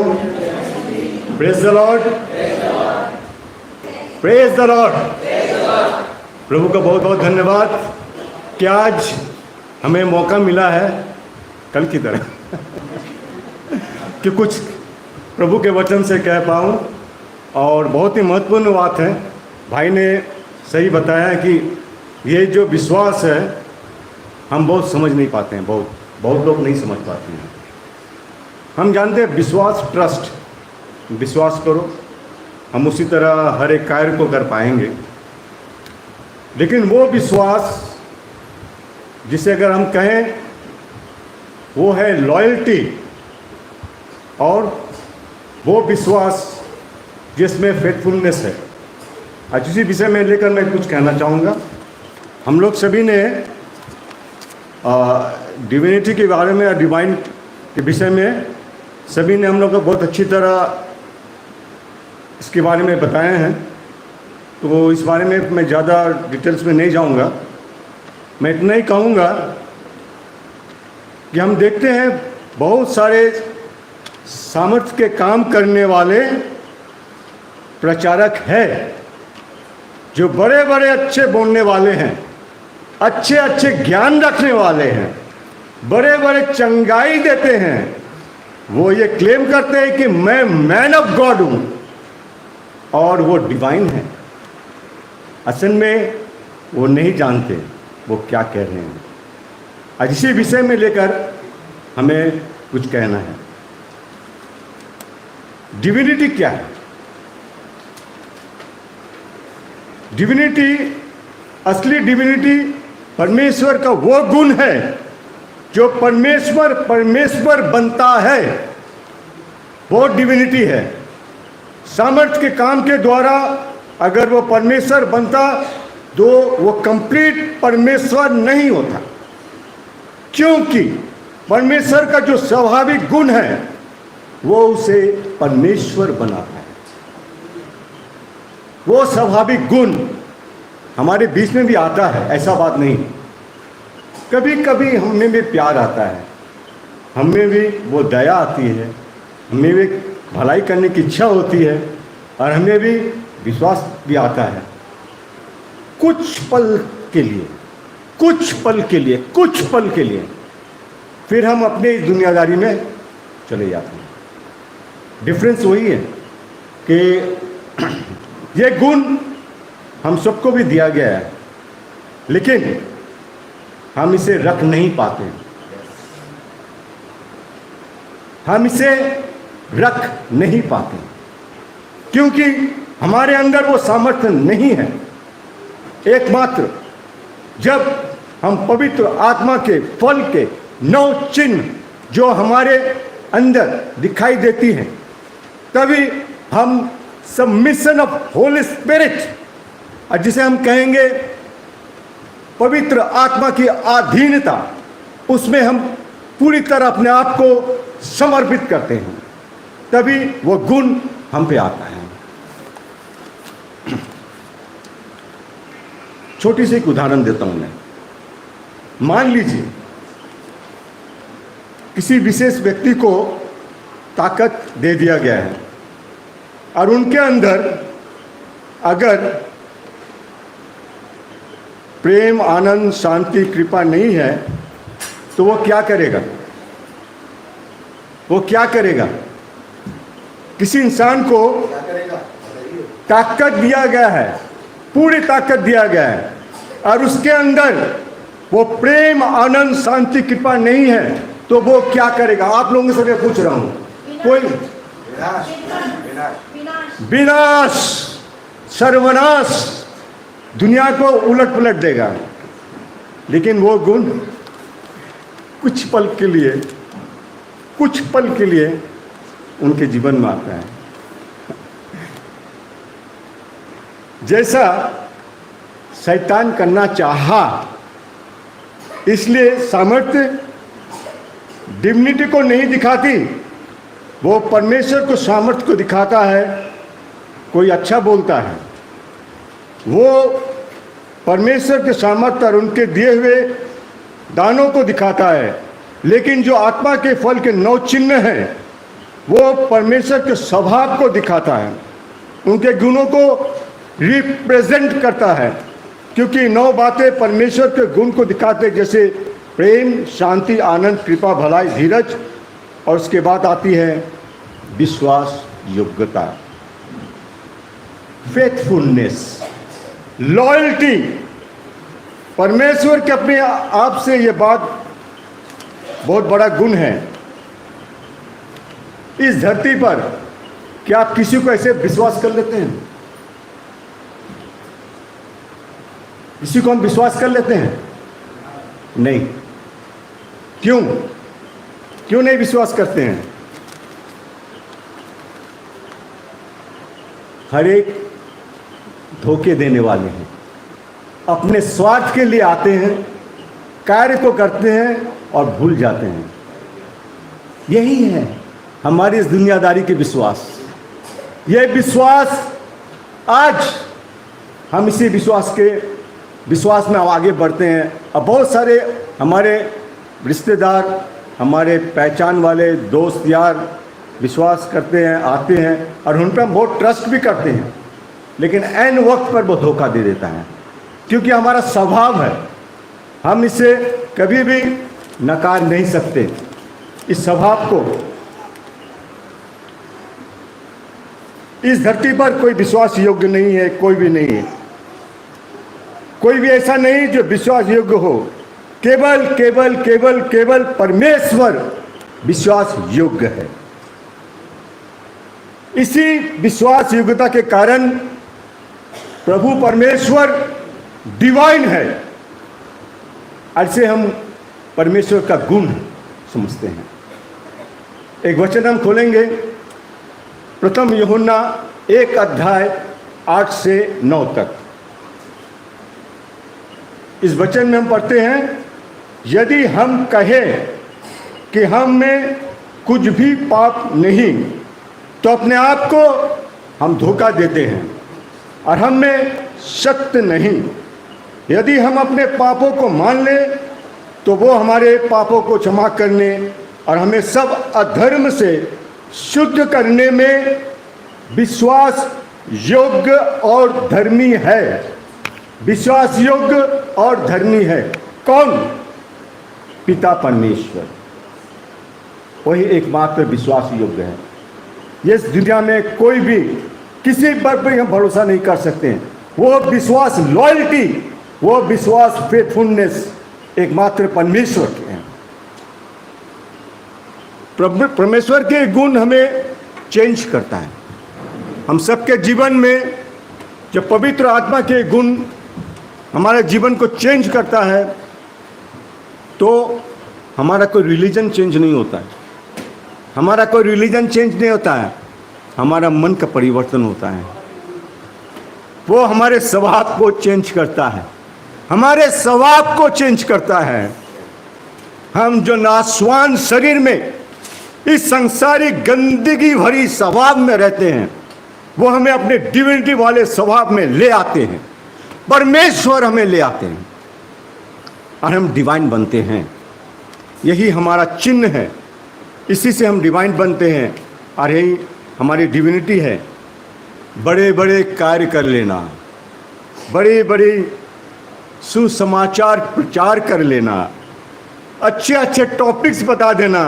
praise the Lord, praise the Lord. प्रभु का बहुत बहुत धन्यवाद कि आज हमें मौका मिला है कल की तरह कि कुछ प्रभु के वचन से कह पाऊँ। और बहुत ही महत्वपूर्ण बात है, भाई ने सही बताया कि ये जो विश्वास है हम बहुत समझ नहीं पाते हैं, बहुत लोग नहीं समझ पाते हैं। हम जानते हैं विश्वास, ट्रस्ट, विश्वास करो, हम उसी तरह हर एक कार्य को कर पाएंगे। लेकिन वो विश्वास जिसे अगर हम कहें वो है लॉयल्टी, और वो विश्वास जिसमें फेथफुलनेस है। आज इसी विषय में लेकर मैं कुछ कहना चाहूँगा। हम लोग सभी ने डिविनिटी के बारे में, डिवाइन के विषय में सभी ने हम लोग को बहुत अच्छी तरह इसके बारे में बताए हैं, तो इस बारे में मैं ज़्यादा डिटेल्स में नहीं जाऊंगा। मैं इतना ही कहूँगा कि हम देखते हैं बहुत सारे सामर्थ्य के काम करने वाले प्रचारक हैं जो बड़े बड़े अच्छे बोलने वाले हैं, अच्छे अच्छे ज्ञान रखने वाले हैं, बड़े बड़े चंगाई देते हैं। वो ये क्लेम करते हैं कि मैं मैन ऑफ गॉड हूँ और वो डिवाइन है। असल में वो नहीं जानते वो क्या कह रहे हैं। आज इसी विषय में लेकर हमें कुछ कहना है। डिविनिटी क्या है? डिविनिटी, असली डिविनिटी परमेश्वर का वो गुण है जो परमेश्वर बनता है, वो डिविनिटी है। सामर्थ्य के काम के द्वारा अगर वो परमेश्वर बनता तो वो कंप्लीट परमेश्वर नहीं होता, क्योंकि परमेश्वर का जो स्वाभाविक गुण है वो उसे परमेश्वर बनाता है। वो स्वाभाविक गुण हमारे बीच में भी आता है, ऐसा बात नहीं। कभी कभी हमें भी प्यार आता है, हमें भी वो दया आती है, हमें भी भलाई करने की इच्छा होती है, और हमें भी विश्वास भी आता है। कुछ पल के लिए फिर हम अपने इस दुनियादारी में चले जाते हैं। डिफरेंस वही है कि ये गुण हम सबको भी दिया गया है, लेकिन हम इसे रख नहीं पाते। क्योंकि हमारे अंदर वो सामर्थ्य नहीं है। एकमात्र जब हम पवित्र आत्मा के फल के 9 चिन्ह जो हमारे अंदर दिखाई देती हैं, तभी हम सबमिशन ऑफ होली स्पिरिट, और जिसे हम कहेंगे पवित्र आत्मा की अधीनता, उसमें हम पूरी तरह अपने आप को समर्पित करते हैं, तभी वो गुण हम पे आता है। छोटी सी एक उदाहरण देता हूं मैं। मान लीजिए किसी विशेष व्यक्ति को ताकत दे दिया गया है और उनके अंदर अगर प्रेम, आनंद, शांति, कृपा नहीं है तो वो क्या करेगा? किसी इंसान को ताकत दिया गया है, पूरी ताकत दिया गया है, और उसके अंदर वो प्रेम, आनंद, शांति, कृपा नहीं है तो वो क्या करेगा? आप लोगों से मैं पूछ रहा हूं। कोई विनाश, सर्वनाश, दुनिया को उलट पुलट देगा। लेकिन वो गुण कुछ पल के लिए उनके जीवन में आता है। जैसा शैतान करना चाहा, इसलिए सामर्थ्य डिविनिटी को नहीं दिखाती, वो परमेश्वर को सामर्थ्य को दिखाता है। कोई अच्छा बोलता है, वो परमेश्वर के सामर्थ्य और उनके दिए हुए दानों को दिखाता है। लेकिन जो आत्मा के फल के 9 चिन्ह हैं, वो परमेश्वर के स्वभाव को दिखाता है, उनके गुणों को रिप्रेजेंट करता है। क्योंकि 9 बातें परमेश्वर के गुण को दिखाते, जैसे प्रेम, शांति, आनंद, कृपा, भलाई, धीरज, और उसके बाद आती है विश्वास योग्यता, फेथफुलनेस, लॉयल्टी। परमेश्वर के अपने आप से ये बात बहुत बड़ा गुण है। इस धरती पर क्या आप किसी को ऐसे विश्वास कर लेते हैं? किसी को हम विश्वास कर लेते हैं? नहीं। क्यों नहीं विश्वास करते हैं? हर एक धोखे देने वाले हैं, अपने स्वार्थ के लिए आते हैं, कार्य को करते हैं और भूल जाते हैं। यही है हमारी इस दुनियादारी के विश्वास। यह विश्वास, आज हम इसी विश्वास में आगे बढ़ते हैं। अब बहुत सारे हमारे रिश्तेदार, हमारे पहचान वाले दोस्त यार विश्वास करते हैं, आते हैं, और उन पर हम बहुत ट्रस्ट भी करते हैं, लेकिन ऐन वक्त पर वो धोखा दे देता है। क्योंकि हमारा स्वभाव है, हम इसे कभी भी नकार नहीं सकते। इस स्वभाव को इस धरती पर कोई विश्वास योग्य नहीं है, कोई भी नहीं है। कोई भी ऐसा नहीं जो विश्वास योग्य हो। केवल परमेश्वर विश्वास योग्य है। इसी विश्वास योग्यता के कारण प्रभु परमेश्वर डिवाइन है, ऐसे हम परमेश्वर का गुण समझते हैं। एक वचन हम खोलेंगे, प्रथम यूहन्ना 1 अध्याय 8 से 9 तक। इस वचन में हम पढ़ते हैं, यदि हम कहें कि हम में कुछ भी पाप नहीं तो अपने आप को हम धोखा देते हैं और हम में सत्य नहीं। यदि हम अपने पापों को मान लें तो वो हमारे पापों को क्षमा करने और हमें सब अधर्म से शुद्ध करने में विश्वास योग्य और धर्मी है। विश्वास योग्य और धर्मी है कौन? पिता परमेश्वर, वही एकमात्र विश्वास योग्य है। इस दुनिया में कोई भी किसी पर भी हम भरोसा नहीं कर सकते हैं। वो विश्वास, लॉयल्टी, वो विश्वास, फेथफुलनेस एकमात्र परमेश्वर के हैं। परमेश्वर के गुण हमें चेंज करता है। हम सबके जीवन में जब पवित्र आत्मा के गुण हमारे जीवन को चेंज करता है तो हमारा कोई रिलीजन चेंज नहीं होता है। हमारा कोई रिलीजन चेंज नहीं होता है, हमारा मन का परिवर्तन होता है। वो हमारे स्वभाव को चेंज करता है, हमारे स्वभाव को चेंज करता है। हम जो नाशवान शरीर में इस संसारिक गंदगी भरी स्वभाव में रहते हैं, वो हमें अपने डिविनिटी वाले स्वभाव में ले आते हैं। परमेश्वर हमें ले आते हैं और हम डिवाइन बनते हैं। यही हमारा चिन्ह है, इसी से हम डिवाइन बनते हैं और यही हमारी डिविनिटी है। बड़े बड़े कार्य कर लेना, बड़े बड़े सुसमाचार प्रचार कर लेना, अच्छे अच्छे टॉपिक्स बता देना,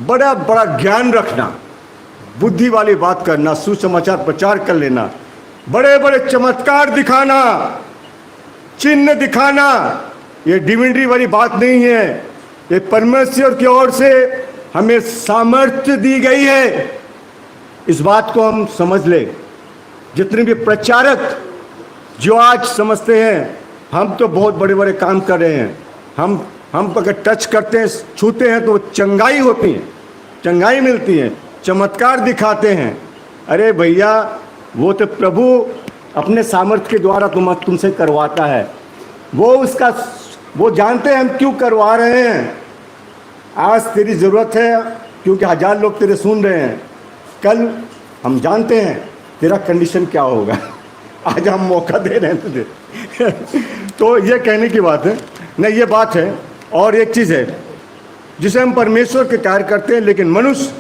बड़ा बड़ा ज्ञान रखना, बुद्धि वाली बात करना, सुसमाचार प्रचार कर लेना, बड़े बड़े चमत्कार दिखाना, चिन्ह दिखाना, ये डिविनिटी वाली बात नहीं है। ये परमेश्वर की ओर से हमें सामर्थ्य दी गई है। इस बात को हम समझ ले। जितने भी प्रचारक जो आज समझते हैं हम तो बहुत बड़े बड़े काम कर रहे हैं, हम अगर टच करते हैं, छूते हैं तो चंगाई होती है, चंगाई मिलती है, चमत्कार दिखाते हैं। अरे भैया, वो तो प्रभु अपने सामर्थ्य के द्वारा तुमसे करवाता है। वो जानते हैं हम क्यों करवा रहे हैं। आज तेरी ज़रूरत है क्योंकि 1000 लोग तेरे सुन रहे हैं। कल हम जानते हैं तेरा कंडीशन क्या होगा। आज हम मौका दे रहे हैं तुझे। तो ये कहने की बात है, नहीं ये बात है। और एक चीज़ है जिसे हम परमेश्वर के कार्य करते हैं, लेकिन मनुष्य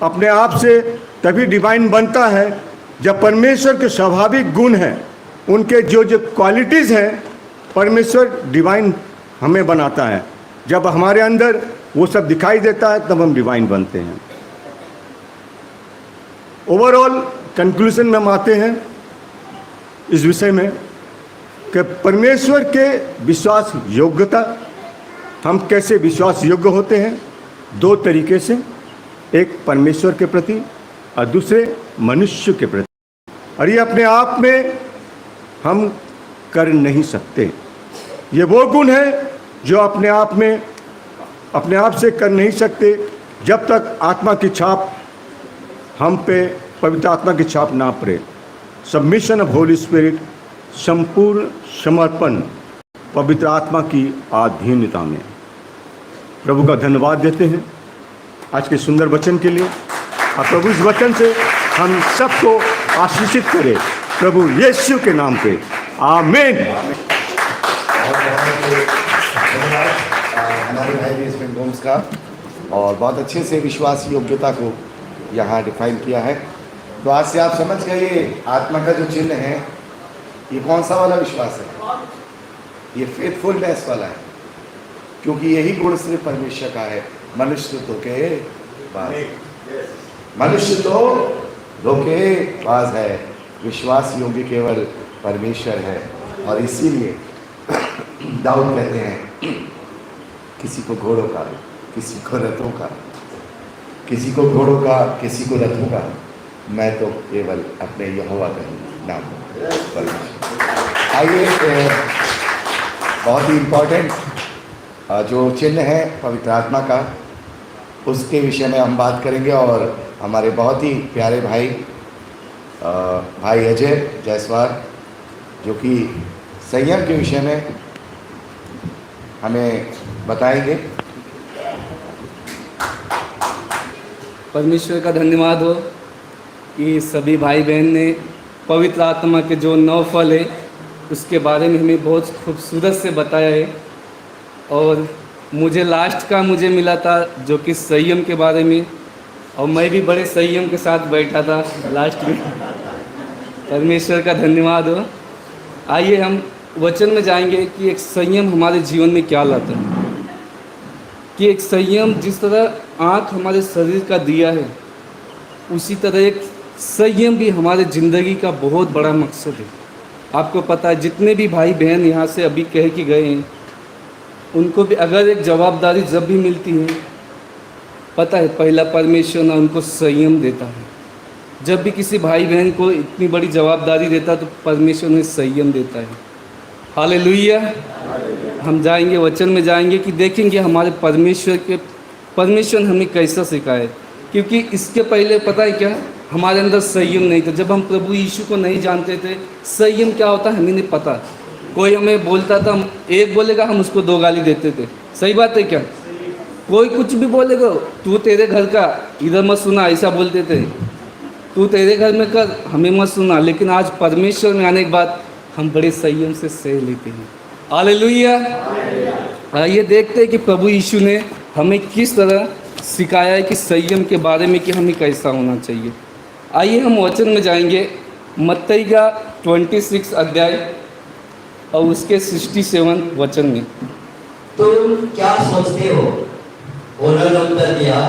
अपने आप से तभी डिवाइन बनता है जब परमेश्वर के स्वाभाविक गुण हैं, उनके जो जो क्वालिटीज़ हैं, परमेश्वर डिवाइन हमें बनाता है। जब हमारे अंदर वो सब दिखाई देता है तब हम डिवाइन बनते हैं। ओवरऑल कंक्लूजन में हम आते हैं इस विषय में कि परमेश्वर के विश्वास योग्यता, हम कैसे विश्वास योग्य होते हैं। 2 तरीके से, एक परमेश्वर के प्रति और दूसरे मनुष्य के प्रति। और ये अपने आप में हम कर नहीं सकते। ये वो गुण है जो अपने आप से कर नहीं सकते जब तक आत्मा की छाप हम पे, पवित्र आत्मा की छाप ना पड़े। सबमिशन ऑफ होली स्पिरिट, संपूर्ण समर्पण पवित्र आत्मा की अधीनता में। प्रभु का धन्यवाद देते हैं आज के सुंदर वचन के लिए। और प्रभु इस वचन से हम सबको आशीषित करे प्रभु यीशु के नाम पे, आमीन। हमारे भाई भी इसमें गोम्स का और बहुत अच्छे से विश्वास योग्यता को यहाँ डिफाइन किया है। तो आज से आप समझ गए ये आत्मा का जो चिन्ह है ये कौन सा वाला विश्वास है। ये फेथफुलनेस वाला है, क्योंकि यही गुण सिर्फ परमेश्वर का है। मनुष्य तो धोखेबाज है, विश्वास योग्य केवल परमेश्वर है। और इसीलिए दाऊद कहते हैं, किसी को घोड़ों का, किसी को रथों का, किसी को घोड़ों का, किसी को रथों का, मैं तो केवल अपने यहोवा का ही नाम परमेश्वर। आइए, बहुत ही इम्पोर्टेंट जो चिन्ह है पवित्र आत्मा का, उसके विषय में हम बात करेंगे। और हमारे बहुत ही प्यारे भाई भाई अजय जायसवाल जो कि संयम के विषय में हमें बताएंगे। परमेश्वर का धन्यवाद हो कि सभी भाई बहन ने पवित्र आत्मा के जो 9 फल है उसके बारे में हमें बहुत खूबसूरत से बताया है। और मुझे लास्ट का मिला था जो कि संयम के बारे में, और मैं भी बड़े संयम के साथ बैठा था लास्ट में। परमेश्वर का धन्यवाद हो। आइए हम वचन में जाएंगे कि एक संयम हमारे जीवन में क्या लाता है। कि एक संयम जिस तरह आँख हमारे शरीर का दिया है, उसी तरह एक संयम भी हमारे ज़िंदगी का बहुत बड़ा मकसद है। आपको पता है जितने भी भाई बहन यहाँ से अभी कह के गए हैं, उनको भी अगर एक जवाबदारी जब भी मिलती है, पता है पहला परमेश्वर ना उनको संयम देता है। जब भी किसी भाई बहन को इतनी बड़ी जवाबदारी देता है तो परमेश्वर उन्हें संयम देता है। हालेलुया। हम जाएंगे वचन में जाएंगे कि देखेंगे हमारे परमेश्वर हमें कैसा सिखाए। क्योंकि इसके पहले पता है क्या, हमारे अंदर संयम नहीं था। जब हम प्रभु यीशु को नहीं जानते थे संयम क्या होता है हमें नहीं पता। कोई हमें बोलता था, एक बोलेगा हम उसको 2 गाली देते थे। सही बात है क्या? कोई कुछ भी बोलेगा, तू तेरे घर का इधर मत सुना, ऐसा बोलते थे। तू तेरे घर में कर, हमें मत सुना। लेकिन आज परमेश्वर में आने के बाद हम बड़े संयम से सह लेते हैं। हालेलुया। आइए देखते हैं कि प्रभु यीशु ने हमें किस तरह सिखाया है कि संयम के बारे में कि हमें कैसा होना चाहिए। आइए हम वचन में जाएंगे, मत्ती का 26 अध्याय और उसके 67 वचन में। तुम क्या सोचते हो? उन्होंने उत्तर दिया,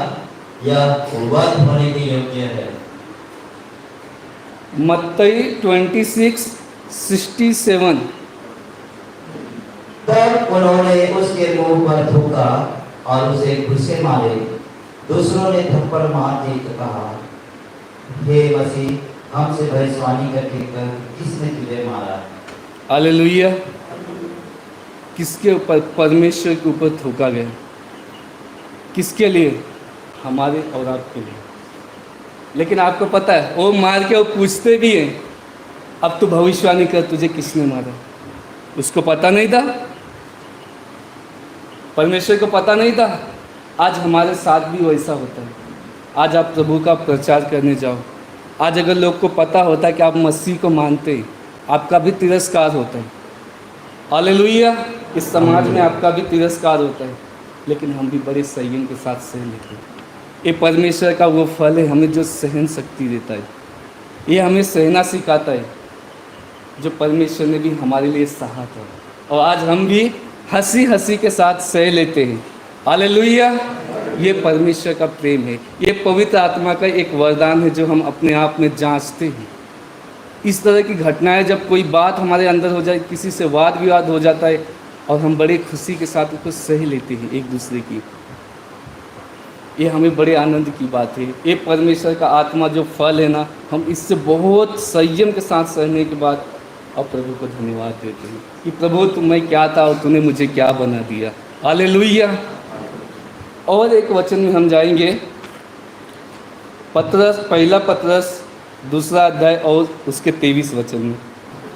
यह वध होने के योग्य है। मत्ती 26:67। तब उन्होंने उसके मुंह पर थूका और उसे घूंसे मारे। दूसरों ने थप्पड़ मारते कहा, हे मसीह हमसे भविष्यवाणी करके कर, किसने तुझे मारा? हालेलुया। किसके ऊपर? परमेश्वर के ऊपर थूका गया। किसके लिए? हमारे और आपके लिए। लेकिन आपको पता है वो मार के वो पूछते भी हैं, अब तू भविष्यवाणी कर, तुझे किसने मारा? उसको पता नहीं था, परमेश्वर को पता नहीं था। आज हमारे साथ भी वैसा होता है। आज आप प्रभु का प्रचार करने जाओ, आज अगर लोग को पता होता है कि आप मसीह को मानते हैं, आपका भी तिरस्कार होता है। हालेलुया। इस समाज में आपका भी तिरस्कार होता है, लेकिन हम भी बड़े संयम के साथ सह लेते हैं। ये परमेश्वर का वो फल है हमें जो सहन शक्ति देता है। ये हमें सहना सिखाता है जो परमेश्वर ने भी हमारे लिए सहा था, और आज हम भी हंसी हंसी के साथ सह लेते हैं। हालेलुया। ये परमेश्वर का प्रेम है, ये पवित्र आत्मा का एक वरदान है जो हम अपने आप में जांचते हैं। इस तरह की घटनाएं, जब कोई बात हमारे अंदर हो जाए, किसी से वाद विवाद हो जाता है, और हम बड़े खुशी के साथ उसको सह लेते हैं एक दूसरे की, ये हमें बड़े आनंद की बात है। ये परमेश्वर का आत्मा जो फल है ना, हम इससे बहुत संयम के साथ सहने के बाद और प्रभु को धन्यवाद देते हैं कि प्रभु मैं क्या था और तूने मुझे क्या बना दिया। हालेलुया। और एक वचन में हम जाएंगे, पहला पतरस 2 अध्याय और उसके 23 वचन में।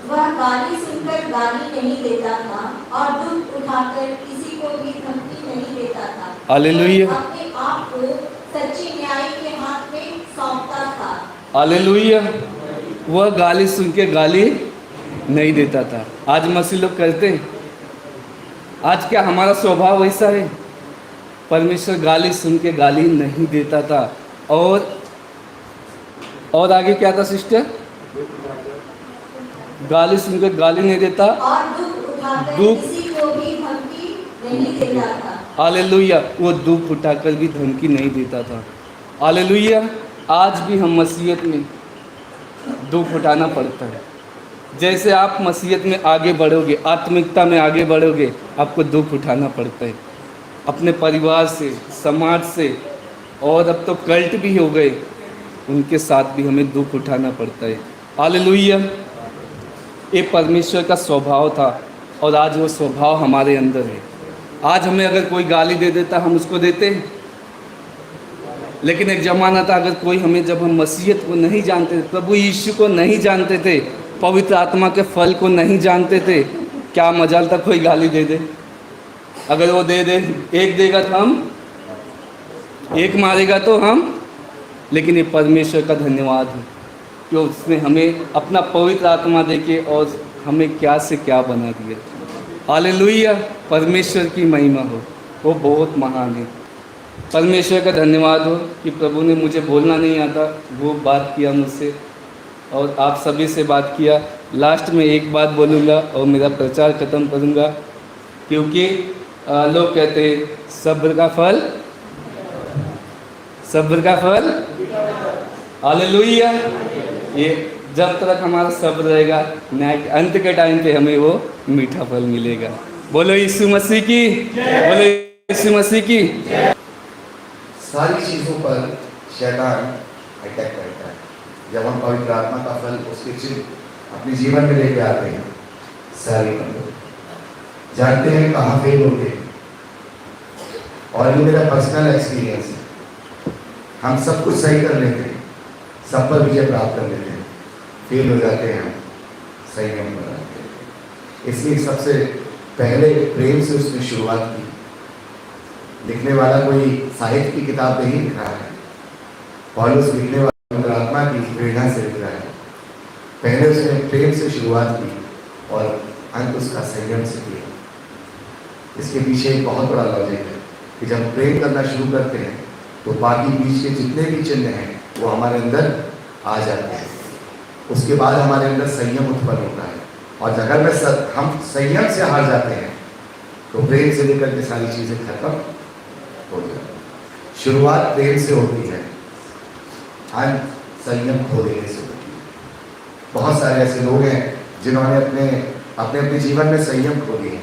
वह गाली सुनकर गाली नहीं देता था और दुख उठाकर किसी को भी धमकी नहीं देता था। हालेलुया। अपने आप को सच्चे न्याय के हाथ में सौंपता था। हालेलुया। वह गाली सुन के गाली नहीं देता था। आज मसीह लोग करते हैं। आज क्या हमारा स्वभाव वैसा है? परमेश्वर गाली सुन के गाली नहीं देता था। और आगे क्या था सिस्टर? गाली सुनकर गाली नहीं देता और दुख उठाकर किसी को भी धमकी नहीं देता था। हालेलुया। वो दुख उठाकर भी धमकी नहीं देता था। हालेलुया। आज भी हम मसीहत में दुख उठाना पड़ता है। जैसे आप मसीहत में आगे बढ़ोगे, आत्मिकता में आगे बढ़ोगे, आपको दुख उठाना पड़ता है अपने परिवार से, समाज से, और अब तो कल्ट भी हो गए, उनके साथ भी हमें दुख उठाना पड़ता है। हालेलुया। ये परमेश्वर का स्वभाव था और आज वो स्वभाव हमारे अंदर है। आज हमें अगर कोई गाली दे देता हम उसको देते हैं, लेकिन एक ज़माना था अगर कोई हमें, जब हम मसीहत को नहीं जानते थे, प्रभु यीशु को नहीं जानते थे, पवित्र आत्मा के फल को नहीं जानते थे, क्या मजाल था कोई गाली दे दे। अगर वो दे दे, एक देगा तो हम, एक मारेगा तो हम, लेकिन ये परमेश्वर का धन्यवाद है कि उसने हमें अपना पवित्र आत्मा देके और हमें क्या से क्या बना दिया। हालेलुया, परमेश्वर की महिमा हो, वो बहुत महान है। परमेश्वर का धन्यवाद हो कि प्रभु ने, मुझे बोलना नहीं आता, वो बात किया मुझसे और आप सभी से बात किया। लास्ट में एक बात बोलूँगा और मेरा प्रचार ख़त्म करूँगा, क्योंकि लोग कहते हैं सब्र का फल, सब्र का फल, हालेलुया। ये जब तक हमारा सब्र रहेगा, न्याय के अंत के टाइम पे हमें वो मीठा फल मिलेगा। बोलो यीशु मसीह की, बोलो यीशु मसीह की। सारी चीज़ों पर शैतान अटैक करता है। जब हम पवित्र आत्मा का फल, उसके चिन्ह अपने जीवन में लेके आते हैं, सारे बंदे जानते हैं कहाँ फेल होते हैं। और ये मेरा पर्सनल एक्सपीरियंस है। हम सब कुछ सही कर लेते हैं, सब पर विजय प्राप्त कर लेते हैं, फेल हो जाते हैं, हम संयम बनाते हैं। इसलिए सबसे पहले प्रेम से उसने शुरुआत की। लिखने वाला कोई साहित्य की किताब नहीं लिख रहा है, पौलुस लिखने वाला पवित्र आत्मा की प्रेरणा से लिख रहा है। पहले उसने प्रेम से शुरुआत की और अंत उसका संयम से किया। इसके पीछे एक बहुत बड़ा लॉजिक है कि जब प्रेम करना शुरू करते हैं तो बाकी बीच के जितने भी चिन्ह हैं वो हमारे अंदर आ जाते हैं। उसके बाद हमारे अंदर संयम उत्पन्न होता है, और अगर हम संयम से हार जाते हैं तो प्रेम से लेकर के सारी चीज़ें खत्म हो जाती हैं। शुरुआत प्रेम से होती है, अंत संयम खो देने से होती है। बहुत सारे ऐसे लोग हैं जिन्होंने अपने अपने जीवन में संयम खो दिए।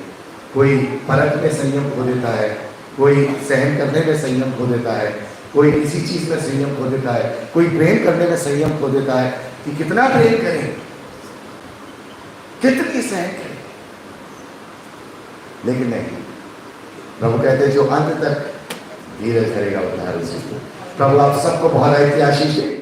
कोई परख में संयम खो देता है, कोई सहन करने में संयम खो देता है, कोई किसी चीज़ में संयम खो देता है, कोई प्रेम करने में संयम खो देता है कि कितना प्रेम करें, कितनी सहन करें। लेकिन नहीं, प्रभु कहते हैं जो अंत तक धीरज करेगा वो उद्धार उसी को। प्रभु आप सबको बहुत आशीष दे।